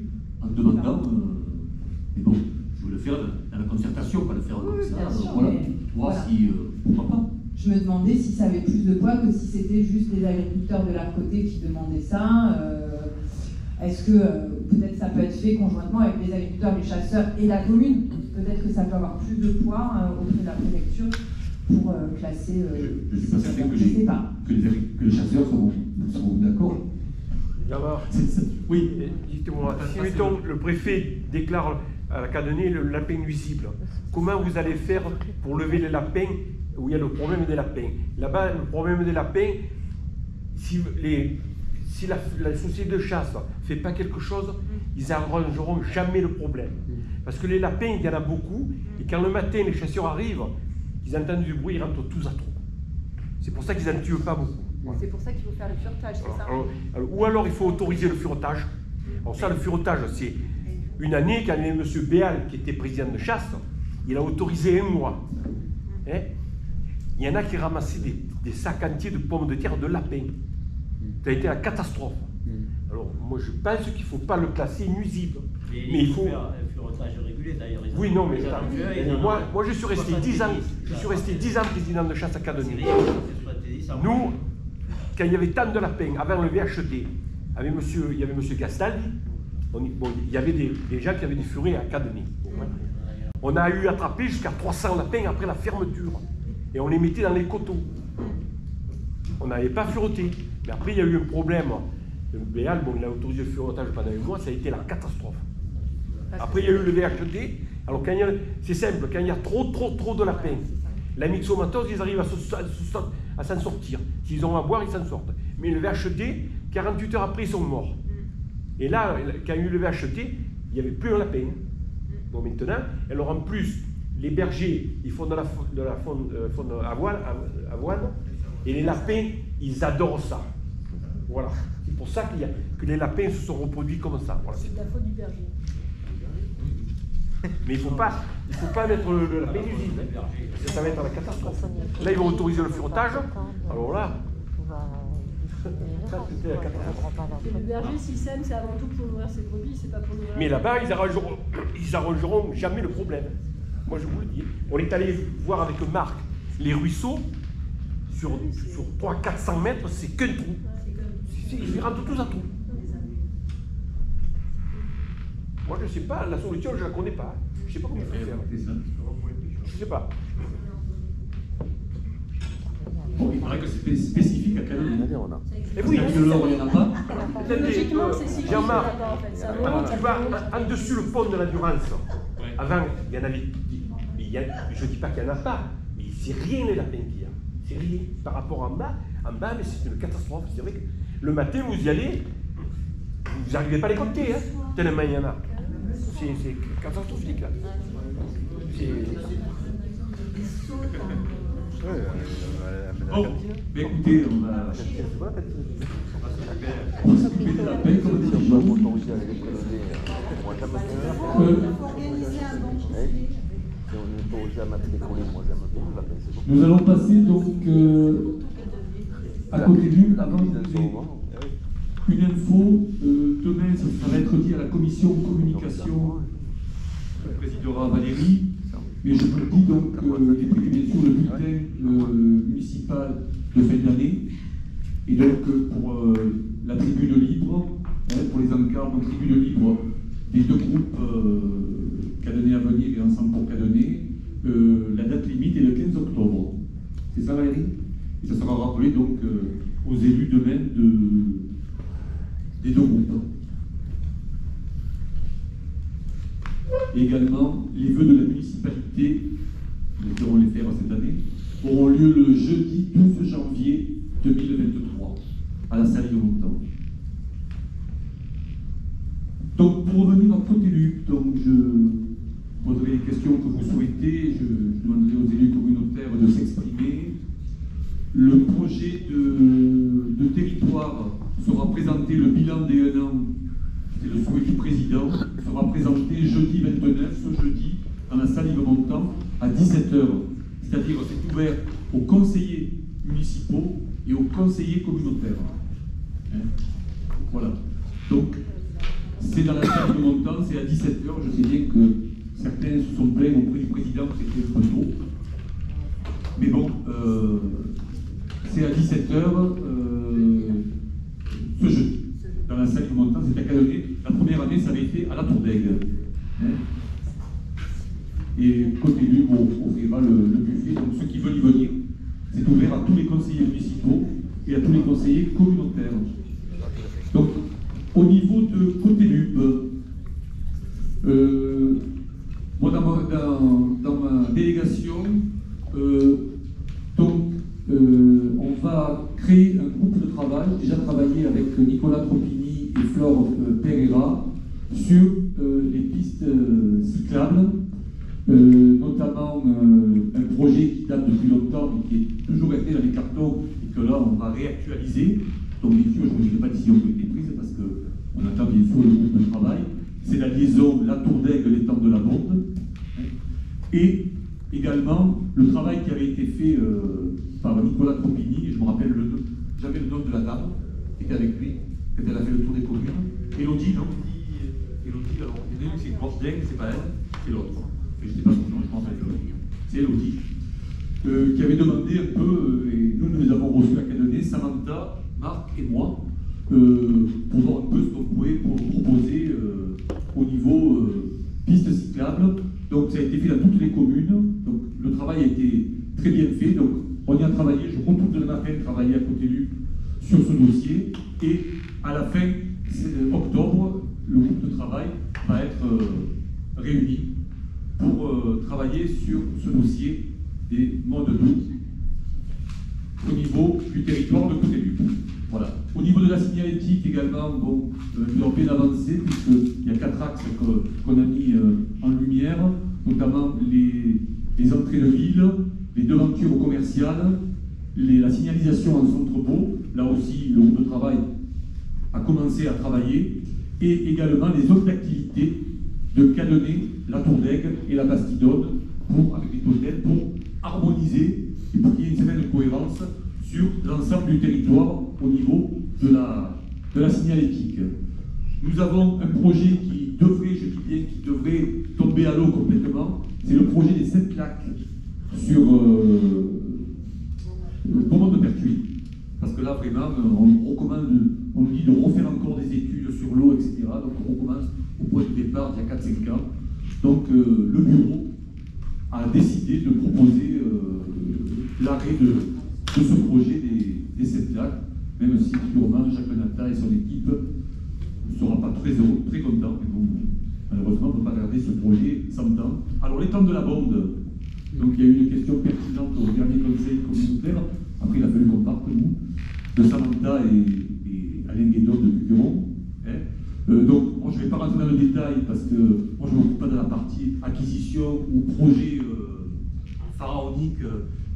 en demandant... mais bon, je veux le faire dans la concertation, pas le faire comme ça. Sûr, voilà, mais, voir voilà. si... pourquoi pas. Je me demandais si ça avait plus de poids que si c'était juste les agriculteurs de leur côté qui demandaient ça. Est-ce que peut-être ça peut être fait conjointement avec les agriculteurs, les chasseurs et la commune? Peut-être que ça peut avoir plus de poids auprès de la préfecture pour classer... je ne suis pas certain que les chasseurs seront d'accord. Oui, dites-moi, si mettons le préfet déclare à la Cadenay le lapin nuisible, comment vous allez faire pour lever les lapins où il y a le problème des lapins? Là-bas, le problème des lapins, si la société de chasse ne fait pas quelque chose, ils n'arrangeront jamais le problème. Parce que les lapins, il y en a beaucoup, et quand le matin les chasseurs arrivent, ils entendent du bruit, ils rentrent tous à trou. C'est pour ça qu'ils n'en tuent pas beaucoup. C'est pour ça qu'il faut faire le furetage, c'est ça? Ou alors il faut autoriser le furetage. Alors ça, le furetage, c'est une année, quand il y avait M. Béal, qui était président de chasse, il a autorisé 1 mois. Hein? Il y en a qui ramassaient des sacs entiers de pommes de terre, de lapins. Ça a été la catastrophe. Alors moi je pense qu'il ne faut pas le classer nuisible. Mais il faut faire un furetage régulé d'ailleurs. Oui, non, mais moi je suis resté 10 ans. Je suis resté 10 ans président de chasse à Cadenay. Nous, quand il y avait tant de lapins, avant le VHD, il y avait M. Gastaldi, il y avait des gens qui avaient des furets à Cadenay. On a eu attrapé jusqu'à 300 lapins après la fermeture. Et on les mettait dans les coteaux. On n'avait pas fureté. Mais après, il y a eu un problème. Le Béal, il a autorisé le furetage pendant 1 mois, ça a été la catastrophe. Après, il y a eu le VHD. Alors, c'est simple, quand il y a trop de lapins, la myxomatose, ils arrivent à s'en sortir. S'ils ont à boire, ils s'en sortent. Mais le VHD, 48 heures après, ils sont morts. Et là, quand il y a eu le VHD, il n'y avait plus un lapin. Bon, maintenant, alors en plus, les bergers, ils font de la faune avoine, et les lapins, ils adorent ça. Voilà. C'est pour ça que les lapins se sont reproduits comme ça. Voilà. C'est de la faute du berger. Mais il ne faut pas mettre le lapin nuisible. Ça va être la catastrophe. Là, ils vont autoriser le furetage. Alors là... Le berger, s'il sème, c'est avant tout pour nourrir ses brebis, c'est pas pour nourrir... Mais là-bas, ils arrangeront jamais le problème. Moi, je vous le dis. On est allé voir avec Marc les ruisseaux. Sur 300-400 mètres, c'est qu'un trou. Ils rentrent tous à trou. Moi, je ne sais pas, la solution, je ne la connais pas. Je ne sais pas comment il faut faire. Je ne sais pas. Bon, il paraît que c'est spécifique à Cadenay. Et oui, il n'y en a pas. Logiquement, c'est si Jean-Marc, en fait. tu vas en dessus le pont de l'Endurance. Avant, il y en avait. Je ne dis pas qu'il n'y en a pas, mais c'est rien les lapins qu'il y a. C'est rien par rapport en bas. En bas, mais c'est une catastrophe. C'est vrai que le matin, vous y allez, vous n'arrivez pas à les compter, hein, tellement il y en a. C'est catastrophique, là. Bon, mais écoutez, on va s'occuper de la paix comme des Nous allons passer donc à côté d'une, avant une info. Demain, ça sera mercredi à la commission communication que présidera Valérie. Mais je vous le dis donc, il est prévu bien sûr le bulletin municipal de fin d'année. Et donc pour la tribune libre, pour les encarts, donc tribune libre des 2 groupes Cadenay Avenir et Ensemble pour Cadenay, la date limite est le 15 octobre. C'est ça Valérie? Et ça sera rappelé donc aux élus demain des 2 groupes. Et également, les vœux de la municipalité, nous devrons les faire cette année, auront lieu le jeudi 12 janvier 2023 à la salle de Montant. Donc pour revenir en Côté-Lup, donc je poserai les questions que vous souhaitez, je demanderai aux élus communautaires de s'exprimer. Le projet de territoire sera présenté, le bilan des 1 an, c'est le souhait du président, sera présenté jeudi 29, ce jeudi, dans la salle Yves Montand, à 17h. C'est-à-dire c'est ouvert aux conseillers municipaux et aux conseillers communautaires. Hein, voilà. Donc, c'est dans la salle de Montand, c'est à 17h. Je sais bien que certains se sont plaints auprès du président que c'était trop tôt. Mais bon, c'est à 17h ce jeudi. Dans la salle de Montand, c'est à Cadonnet. La première année, ça avait été à la Tour d'Aigle. Hein. Et Côté-Lup, on offrira le buffet. Donc ceux qui veulent y venir, c'est ouvert à tous les conseillers municipaux et à tous les conseillers communautaires. Donc, au niveau de Côté-Lup, moi dans ma délégation, on va créer un groupe de travail, déjà travaillé avec Nicolas Tropini et Flore Pereira sur les pistes cyclables, notamment un projet qui date depuis longtemps mais qui est toujours resté dans les cartons et que là on va réactualiser. Donc bien sûr, je ne dirai pas décision qui a été prise parce qu'on attend bien sûr le groupe de travail. C'est la liaison La Tour d'Aigle, l'étang de la Bonde. Et également le travail qui avait été fait par Nicolas Tropini, et je me rappelle j'avais le nom de la dame qui était avec lui, quand elle a fait le tour des communes. Élodie, non? Élodie, alors il y en a une, c'est une grosse dingue, c'est pas elle, c'est l'autre. Je ne sais pas son nom, je pense à Élodie. C'est Élodie. Qui avait demandé un peu, et nous les avons reçus à Cadonnet, Samantha, Marc et moi, pour voir un peu ce qu'on pouvait proposer au niveau pistes cyclables. Donc ça a été fait dans toutes les communes, donc le travail a été très bien fait, donc on y a travaillé, je retourne de la matin travailler à Côté-Lup sur ce dossier, et à la fin octobre, le groupe de travail va être réuni pour travailler sur ce dossier des modes doux au niveau du territoire de Côté-Lup. Voilà. Au niveau de la signalétique également, bon, nous avons bien avancé puisqu'il y a 4 axes qu'on a mis en lumière, notamment les entrées de ville, les devantures commerciales, la signalisation en centre-bourg. Là aussi, le groupe de travail a commencé à travailler, et également les zones d'activité de Cadonnet, la Tour d'Aigle et la Bastidonne, avec les hôtels, pour harmoniser et pour qu'il y ait une certaine cohérence sur l'ensemble du territoire au niveau de la signalétique. Nous avons un projet qui devrait, je dis bien, qui devrait tomber à l'eau complètement. C'est le projet des 7 lacs sur le Beaumont de Pertuis. Parce que là, vraiment, on recommande, on nous dit de refaire encore des études sur l'eau, etc. Donc on recommence au point de départ il y a 4-5 ans. Donc le bureau a décidé de proposer l'arrêt de ce projet des 7 lacs, même si sûrement Jacques Benata et son équipe ne seront pas très heureux, très contents, mais bon, malheureusement on ne peut pas garder ce projet sans temps. Alors l'étang de la Bonde, donc il y a eu une question pertinente au dernier conseil communautaire, après il a fallu qu'on parte nous, de Samantha et Alain Guédon de Buqueron. Donc moi je ne vais pas rentrer dans le détail parce que moi je ne m'occupe pas de la partie acquisition ou projet pharaonique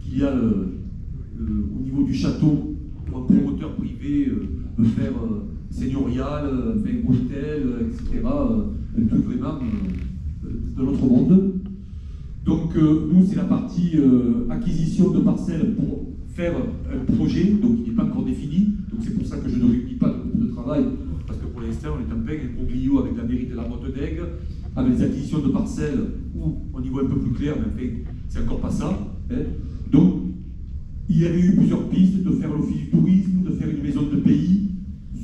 qu'il y a au niveau du château pour un promoteur privé veut faire seigneurial, un hôtel, etc. Un truc vraiment de l'autre monde. Donc nous c'est la partie acquisition de parcelles pour faire un projet, donc il n'est pas encore défini, donc c'est pour ça que je ne réunis pas le groupe de travail, parce que pour l'instant on est en plein imbroglio avec la mairie de la Motte d'Aigle, avec les acquisitions de parcelles où on y voit un peu plus clair, mais en fait c'est encore pas ça. Hein. Donc il y avait eu plusieurs pistes, de faire l'office du tourisme, de faire une maison de pays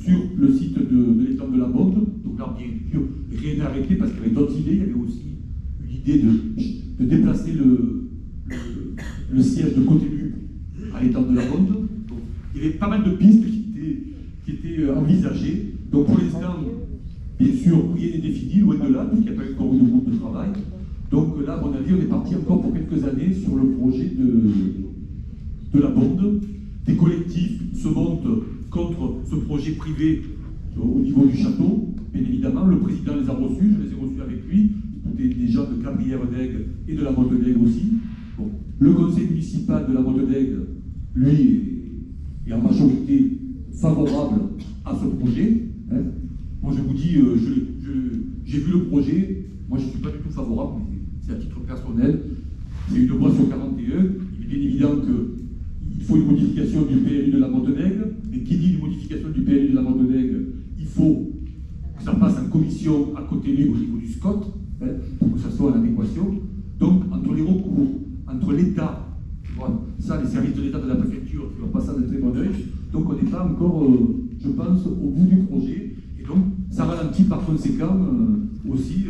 sur le site de l'étang de la Bonde. Donc là bien sûr rien n'est arrêté parce qu'il y avait d'autres idées, il y avait aussi une idée de déplacer le siège de Côté-Lup à l'étang de la Bonde. Donc, il y avait pas mal de pistes qui étaient envisagées. Donc pour l'instant, bien sûr, rien n'est défini, loin de là, puisqu'il n'y a pas encore eu de groupe de travail. Donc là, à mon avis, on est parti encore pour quelques années sur le projet de la Bonde. Des collectifs se montent contre ce projet privé au niveau du château. bien évidemment. Le président les a reçus, je les ai reçus avec lui. Des gens de Cabrières-d'Aigle et de la Motte-d'Aigle aussi. Bon. Le conseil municipal de la Motte-d'Aigle, lui, est en majorité favorable à ce projet. Hein. Moi, je vous dis, j'ai vu le projet, moi je ne suis pas du tout favorable, c'est à titre personnel. C'est une voie sur 41. Il est bien évident qu'il faut une modification du PLU de la Motte-d'Aigle, mais qui dit une modification du PLU de la Motte-d'Aigle, il faut que ça passe en commission à côté libre au niveau du SCOT, hein, pour que ça soit en adéquation. Donc, entre les recours, entre l'État, voilà, ça, les services de l'État de la préfecture, qui vont pas ça de très bon oeil, donc on n'est pas encore, je pense, au bout du projet. Et donc, ça ralentit par conséquent aussi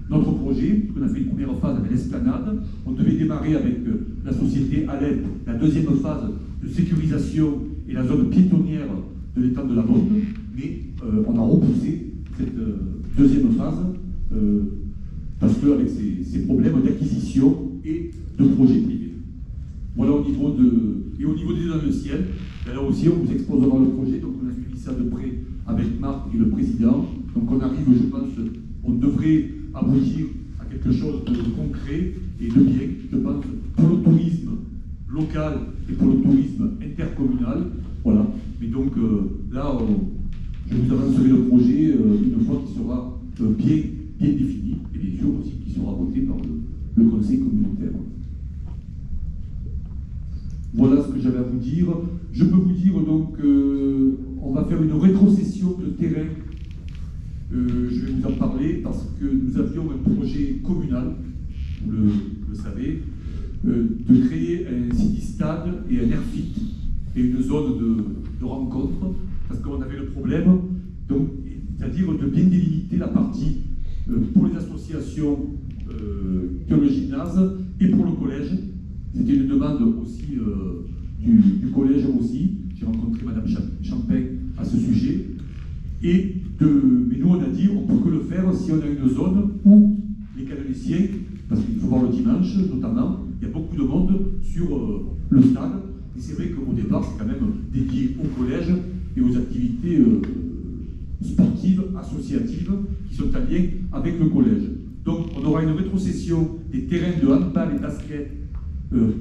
notre projet, puisqu'on a fait une première phase avec l'esplanade. On devait démarrer avec la société Alep, la deuxième phase de sécurisation et la zone piétonnière de l'étang de la Motte, mais on a repoussé cette deuxième phase parce qu'avec ces problèmes d'acquisition et de projets privés. Voilà au niveau des dans le ciel. Là aussi, on vous exposera le projet, donc on a suivi ça de près avec Marc et le président. Donc on arrive, je pense, on devrait aboutir à quelque chose de concret et de bien, je pense, pour le tourisme local et pour le tourisme intercommunal. Voilà. Mais donc là, je vous avancerai le projet une fois qu'il sera bien défini, et bien sûr aussi qu'il sera voté par le conseil communautaire. Voilà ce que j'avais à vous dire. Je peux vous dire donc, on va faire une rétrocession de terrain. Je vais vous en parler parce que nous avions un projet communal, vous le savez, de créer un city-stade et un airfit et une zone de rencontre, parce qu'on avait le problème, donc, c'est-à-dire de bien délimiter la partie pour les associations qui ont le gymnase et pour le collège. C'était une demande aussi du collège aussi. J'ai rencontré Madame Champagne à ce sujet. Mais nous, on a dit, on ne peut que le faire si on a une zone où les calédoniens, parce qu'il faut voir le dimanche notamment, il y a beaucoup de monde sur le stade. Et c'est vrai qu'au départ, c'est quand même dédié au collège et aux activités sportives, associatives, qui sont en lien avec le collège. Donc, on aura une rétrocession des terrains de handball et basket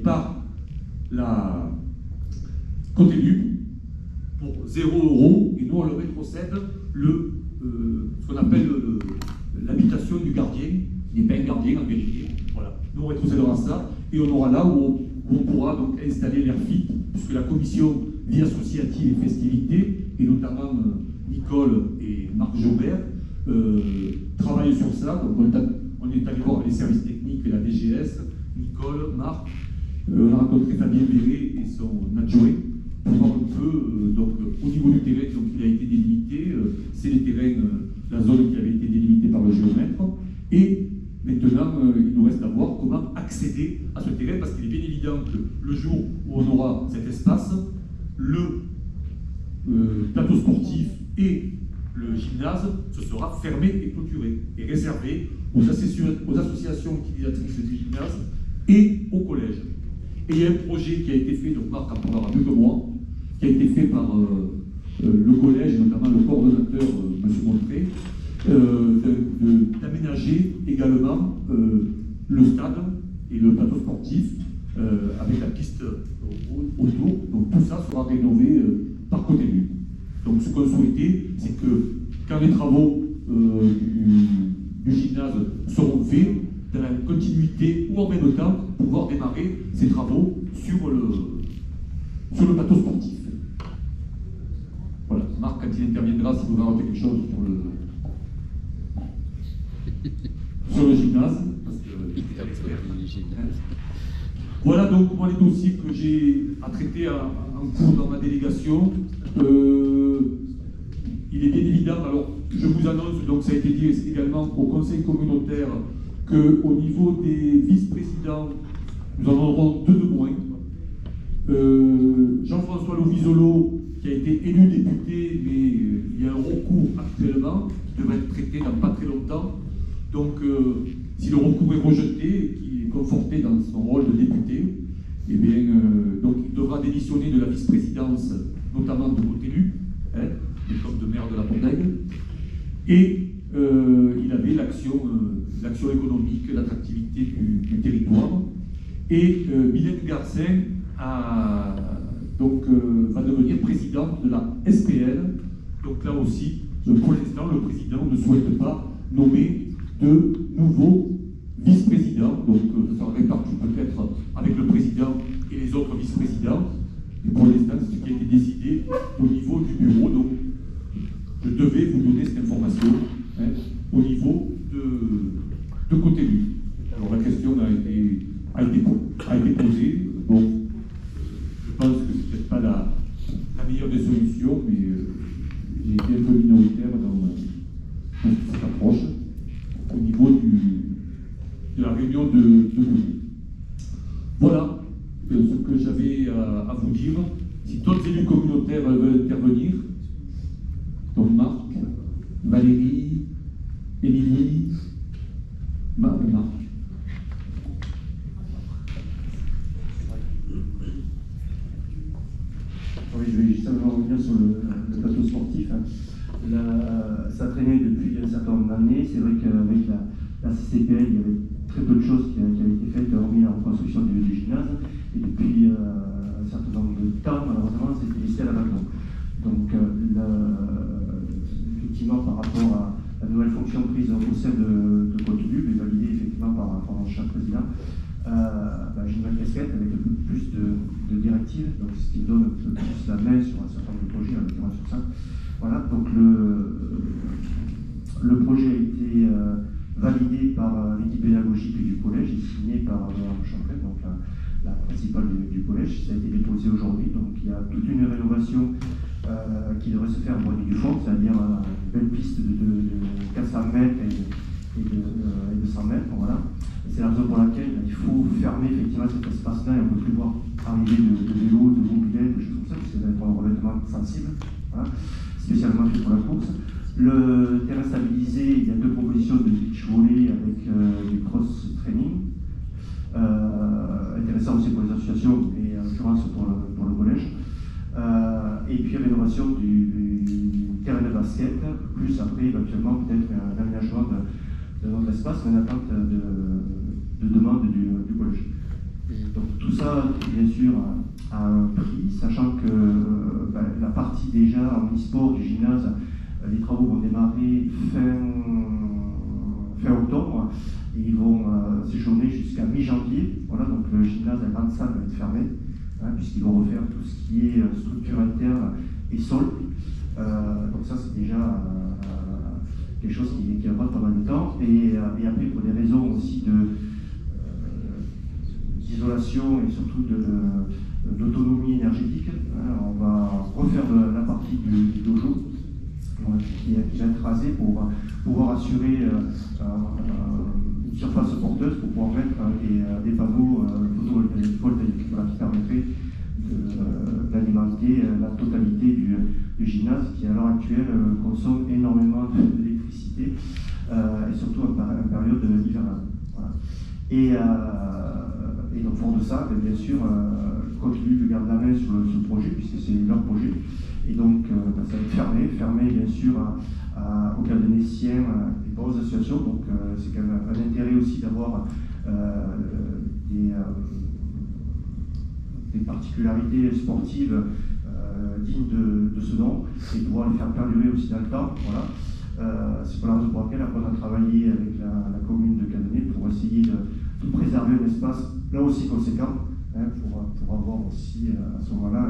par la Côte-Lup pour 0 € et nous on le rétrocède ce qu'on appelle l'habitation du gardien, qui n'est pas un gardien en vérité. Voilà. Nous on rétrocédera ça et on aura là où on pourra donc installer l'Airfit, puisque la commission vie associative et festivités, et notamment Nicole et Marc Jaubert, travaillent sur ça. Donc on est allé voir les services techniques et la DGS, Nicole, Marc. On a rencontré Fabien Béret et son adjoint pour voir un peu, donc au niveau du terrain, donc, il a été délimité, c'est les terrains, la zone qui avait été délimitée par le géomètre, et maintenant il nous reste à voir comment accéder à ce terrain, parce qu'il est bien évident que le jour où on aura cet espace, le plateau sportif et le gymnase, ce sera fermé et clôturé, et réservé aux associations utilisatrices du gymnase et au collège. Et il y a un projet qui a été fait, donc Marc en parlera mieux que moi, qui a été fait par le collège, et notamment le coordonnateur, M. Montré, d'aménager également le stade et le plateau sportif avec la piste autour. Donc tout ça sera rénové par Côte-Lup. Donc ce qu'on souhaitait, c'est que quand les travaux du gymnase seront faits, dans la continuité ou en même temps, pouvoir démarrer ces travaux sur le plateau sportif. Voilà, Marc, quand il interviendra, si vous voulez rajouter quelque chose sur le gymnase, parce que voilà donc moi les dossiers que j'ai à traiter en cours dans ma délégation. Il est bien évident, alors je vous annonce, donc ça a été dit également au conseil communautaire, qu'au niveau des vice-présidents, nous en aurons 2 de moins. Jean-François Lovisolo, qui a été élu député, mais il y a un recours actuellement qui devrait être traité dans pas très longtemps. Donc, si le recours est rejeté et qu'il est conforté dans son rôle de député, eh bien, donc il devra démissionner de la vice-présidence, notamment de Côte-Lup, comme de maire de la Motte-d'Aigle. Et il avait l'action économique, l'attractivité du territoire. Et Mylène Garcin va devenir présidente de la SPL. Donc là aussi, pour l'instant, le président ne souhaite pas nommer de nouveaux vice-présidents. Donc ça sera réparti peut-être avec le président et les autres vice-présidents. Et pour l'instant, c'est ce qui a été décidé au niveau du bureau. Donc je devais vous donner cette information au niveau de Cottelu. Alors la question a été posée. Bon, je pense que c'est peut-être pas la meilleure des solutions, mais j'ai été un peu minoritaire dans cette approche au niveau de la réunion de Cottelu. Voilà ce que j'avais à vous dire. Si d'autres élus communautaires veulent intervenir, donc Marc, Valérie, Émilie, Marc. Oui, je vais juste revenir sur le plateau sportif. Ça traînait depuis un certain nombre d'années. C'est vrai qu'avec la CCPL, il y avait très peu de choses qui avaient été faites, hormis la reconstruction du gymnase. Et depuis un certain nombre de temps, malheureusement, c'était laissé à l'abandon. Donc, effectivement, par rapport à la nouvelle fonction prise au sein de Cottelu, mais validée effectivement par chaque président, j'ai une nouvelle casquette avec un peu plus de directives, donc ce qui me donne un peu plus la main sur un certain nombre de projets, en l'occurrence sur ça. Voilà, donc le projet a été validé par l'équipe pédagogique du collège et signé par Chanfray, donc la principale du collège. Ça a été déposé aujourd'hui, donc il y a toute une rénovation qui devrait se faire au niveau du fond, c'est-à-dire une belle piste de 400 mètres et de 100 mètres. Voilà. C'est la raison pour laquelle il faut fermer effectivement cet espace-là et on ne peut plus voir arriver de vélos, de mobilettes, de choses comme ça, parce que ça va être un revêtement sensible, voilà, spécialement fait pour la course. Le terrain stabilisé, il y a 2 propositions de beach volley avec du cross-training. Intéressant aussi pour les associations, mais en l'occurrence pour le collège. Et puis rénovation du terrain de basket, plus après éventuellement peut-être un aménagement de notre espace, mais en attente de demande du collège. Donc tout ça, bien sûr, a un prix, sachant que la partie déjà en e-sport du gymnase, les travaux vont démarrer fin octobre et ils vont séjourner jusqu'à mi-janvier. Voilà, donc le gymnase, la grande salle va être fermée, puisqu'ils vont refaire tout ce qui est structure interne et sol. Donc ça, c'est déjà quelque chose qui va prendre pas mal de temps. Et après, pour des raisons aussi d'isolation et surtout d'autonomie énergétique, on va refaire la partie du dojo qui va être rasée pour pouvoir assurer une surface porteuse pour pouvoir mettre des panneaux photovoltaïques, voilà, qui permettraient d'alimenter la totalité du gymnase qui à l'heure actuelle consomme énormément d'électricité et surtout en période hivernale. Voilà. Et donc fort de ça, bien sûr, continue de garder la main sur le projet puisque c'est leur projet. Et donc ça va être fermé bien sûr aux Cadenéciens et pas aux associations. Donc c'est quand même un intérêt aussi d'avoir des particularités sportives dignes de ce nom et pouvoir les faire perdurer aussi dans le temps. Voilà. C'est pour la raison pour laquelle après, on a travaillé avec la commune de Cadenet pour essayer de préserver un espace là aussi conséquent pour avoir aussi à ce moment-là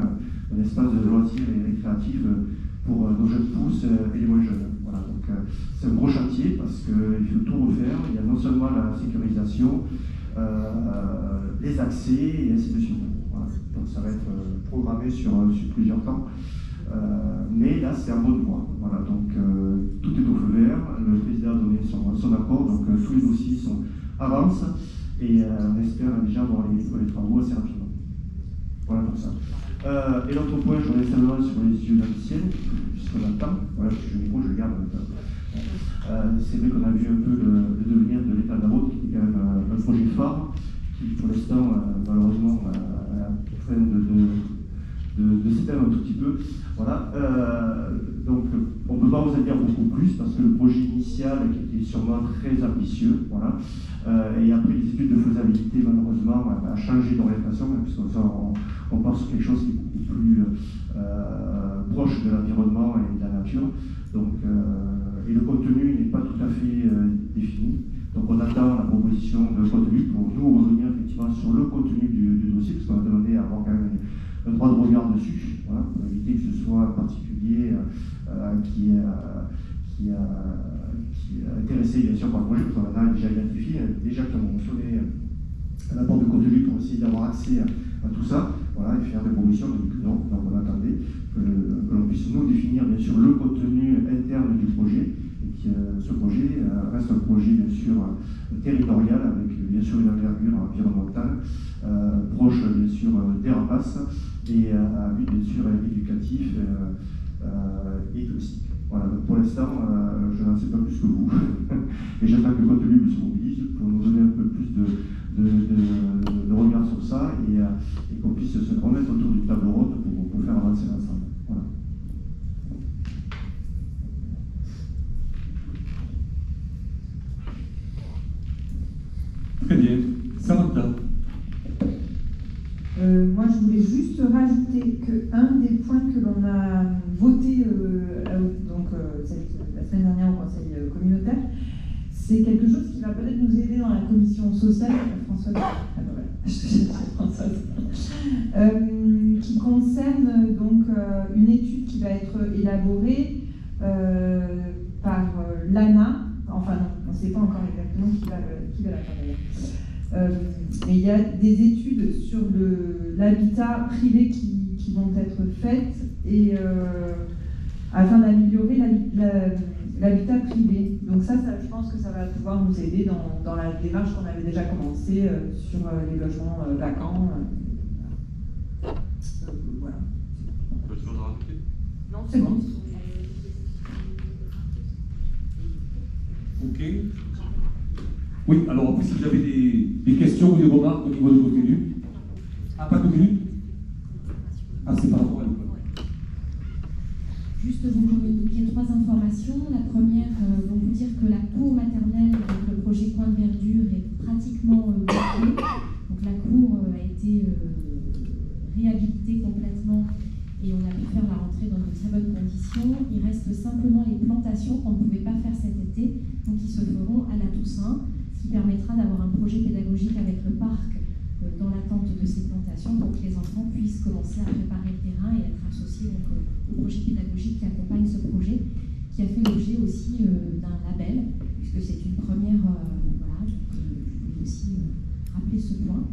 un espace de loisirs et récréatif pour nos jeunes pousses et les moins jeunes. Voilà, donc c'est un gros chantier parce qu'il faut tout refaire. Il y a non seulement la sécurisation, les accès et ainsi de suite. Voilà. Donc ça va être programmé sur plusieurs temps. Mais là c'est en bonne voie. Voilà, donc tout est au feu vert. Le président a donné son accord, donc tous les dossiers avancent et on espère déjà voir les travaux assez rapidement. Voilà pour ça. Et l'autre point, je reviens simplement sur les yeux d'un ciel, puisqu'on a le temps. Voilà, je le garde. C'est vrai qu'on a vu un peu le devenir de l'état de la route, qui est quand même un projet phare, qui pour l'instant, malheureusement, est en train de s'éteindre un tout petit peu. Voilà. Donc, on ne peut pas vous en dire beaucoup plus. plus parce que le projet initial, qui était sûrement très ambitieux, voilà, et après les études de faisabilité, malheureusement, a changé d'orientation, puisqu'on part sur quelque chose qui est beaucoup plus proche de l'environnement et de la nature. Donc, et le contenu n'est pas tout à fait défini. Donc on attend la proposition de contenu pour nous revenir effectivement sur le contenu du dossier, parce qu'on a demandé à avoir quand même un droit de regard dessus, voilà, pour éviter que ce soit un particulier qui est intéressé bien sûr par le projet, parce qu'on en a déjà identifié, déjà qui ont sonné un apport de contenu pour essayer d'avoir accès à tout ça, voilà, et faire des propositions. Donc non, donc on attendait que l'on puisse nous définir bien sûr le contenu interne du projet, et que ce projet reste un projet bien sûr territorial, avec bien sûr une envergure environnementale, proche bien sûr des rapaces, et à but bien sûr éducatif et touristique. Voilà, donc pour l'instant, je n'en sais pas plus que vous, et j'attends que le contenu se mobilise pour nous donner un peu plus de regard sur ça, et qu'on puisse se remettre autour d'une table ronde pour faire avancer l'ensemble. Voilà. Très bien. Samantha. Moi, je voulais juste rajouter qu'un des points que l'on a voté la semaine dernière au Conseil communautaire, c'est quelque chose qui va peut-être nous aider dans la commission sociale, Françoise, qui concerne donc une étude qui va être élaborée par l'ANA. Enfin non, on ne sait pas encore exactement qui va la faire d'ailleurs. Mais il y a des études sur l'habitat privé qui vont être faites et afin d'améliorer l'habitat privé. Donc ça, je pense que ça va pouvoir nous aider dans la démarche qu'on avait déjà commencée sur les logements vacants. Voilà. Non, c'est bon. Ok. Oui, alors après, si vous avez des questions ou des remarques au niveau de contenu. Ah, pas de contenu? Ah, c'est par rapport à l'école. Juste vous communiquer 3 informations. La première, vous dire que la cour maternelle, donc le projet Point de Verdure, est pratiquement bouclée. Donc la cour a été réhabilitée complètement et on a pu faire la rentrée dans de très bonnes conditions. Il reste simplement les plantations qu'on ne pouvait pas faire cet été, donc qui se feront à la Toussaint, ce qui permettra d'avoir un projet pédagogique avec le parc dans l'attente de ces plantations pour que les enfants puissent commencer à préparer le terrain et être associés donc, au projet pédagogique qui accompagne ce projet, qui a fait l'objet aussi d'un label, puisque c'est une première. Voilà, je voulais aussi rappeler ce point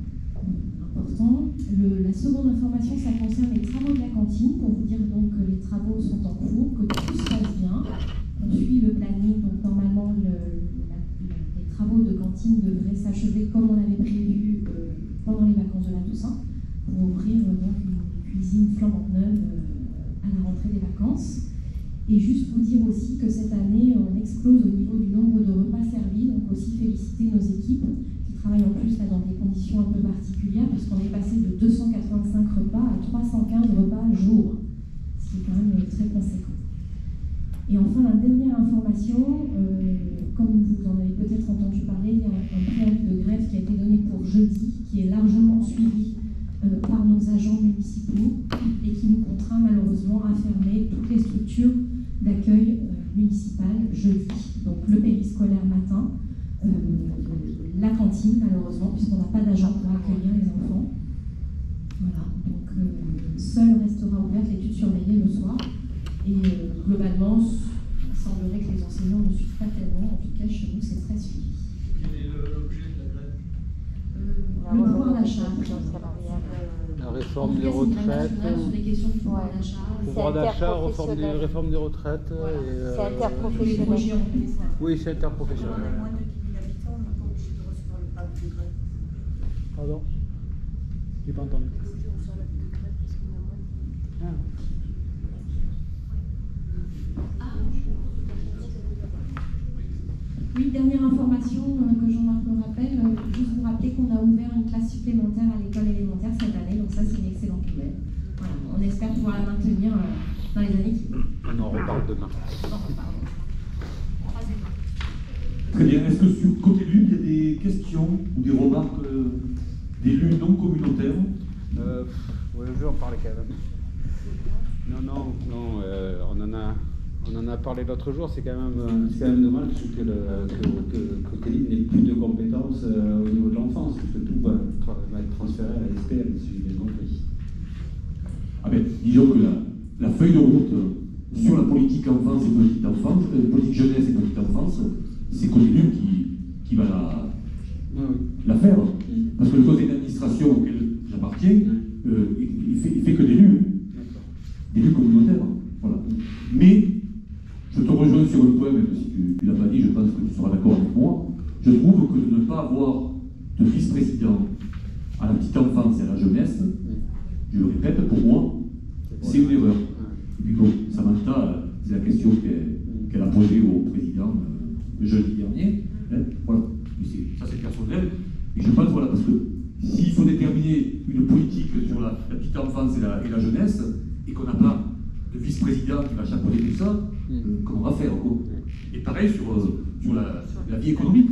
important. La seconde information, ça concerne les travaux de la cantine, pour vous dire donc que les travaux sont en cours, que tout se passe bien. On suit le planning, donc normalement les travaux de cantine devraient s'achever comme on avait prévu pendant les vacances de la Toussaint, pour ouvrir donc une cuisine flambant neuve à la rentrée des vacances. Et juste vous dire aussi que cette année, on explose au niveau du nombre de repas servis, donc aussi féliciter nos équipes qui travaillent en plus là dans des conditions un peu particulières, puisqu'on est passé de 285 repas à 315 repas jour, ce qui est quand même très conséquent. Et enfin, la dernière information, comme vous en avez peut-être entendu parler, il y a un préavis de grève qui a été donné pour jeudi, qui est largement suivi par nos agents municipaux et qui nous contraint malheureusement à fermer toutes les structures d'accueil municipales jeudi. Donc le périscolaire matin, la cantine malheureusement, puisqu'on n'a pas d'agent pour accueillir les enfants. Voilà, donc seul restera ouverte l'étude surveillée le soir. Et globalement, il semblerait que les enseignants ne suivent pas tellement. En tout cas, chez nous, c'est très suivi. Quel est l'objet de la grève? Le pouvoir d'achat. La réforme des retraites. Sur des questions du pouvoir d'achat. Pouvoir d'achat, réforme des retraites. Voilà. C'est interprofessionnel. Oui, c'est interprofessionnel. On a moins de 10 000 habitants, on n'est pas obligé de recevoir le pack de grève. Pardon? J'ai pas entendu. On sort la vie de grève parce qu'on a moins de... Ah. Oui, dernière information que Jean-Marc me rappelle, juste vous rappeler qu'on a ouvert une classe supplémentaire à l'école élémentaire cette année, donc ça c'est une excellente nouvelle. Voilà, on espère pouvoir la maintenir dans les années qui viennent. On en reparle demain. On en reparle. Très bien. Est-ce que sur côté Lune, il y a des questions ou des remarques d'élus non communautaires? Oui, je vais en parler quand même. Non, on en a parlé l'autre jour. C'est quand même dommage que Télim n'ait plus de compétences au niveau de l'enfance, parce que tout va être transféré à la SPL, si j'ai bien compris. Ah ben, disons que la feuille de route sur la politique enfance et petite enfance, politique jeunesse et petite enfance, c'est Codélum qui va la faire. Parce que le conseil d'administration auquel j'appartiens, il fait que d'élus communautaires. Voilà. Mais je te rejoins sur un point, même si tu ne l'as pas dit, je pense que tu seras d'accord avec moi. Je trouve que de ne pas avoir de vice-président à la petite enfance et à la jeunesse, je le répète, pour moi, c'est une erreur. Et puis bon, Samantha, c'est la question qu'elle a posée au président jeudi dernier. Hein, voilà. Ça c'est personnel. Et je pense, voilà, parce que s'il faut déterminer une politique sur la petite enfance et la jeunesse, et qu'on n'a pas de vice-président qui va chapeauter tout ça, comment on va faire, quoi. Et pareil sur la vie économique,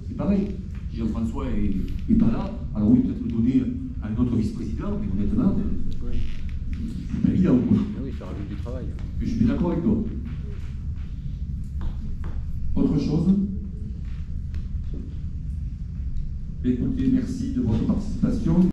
c'est pareil. Si Jean-François est pas là, alors oui, peut-être le donner à un autre vice-président, mais honnêtement, c'est pas évident. Oui, ça rajoute du travail. Je suis d'accord avec toi. Autre chose? Écoutez, merci de votre participation.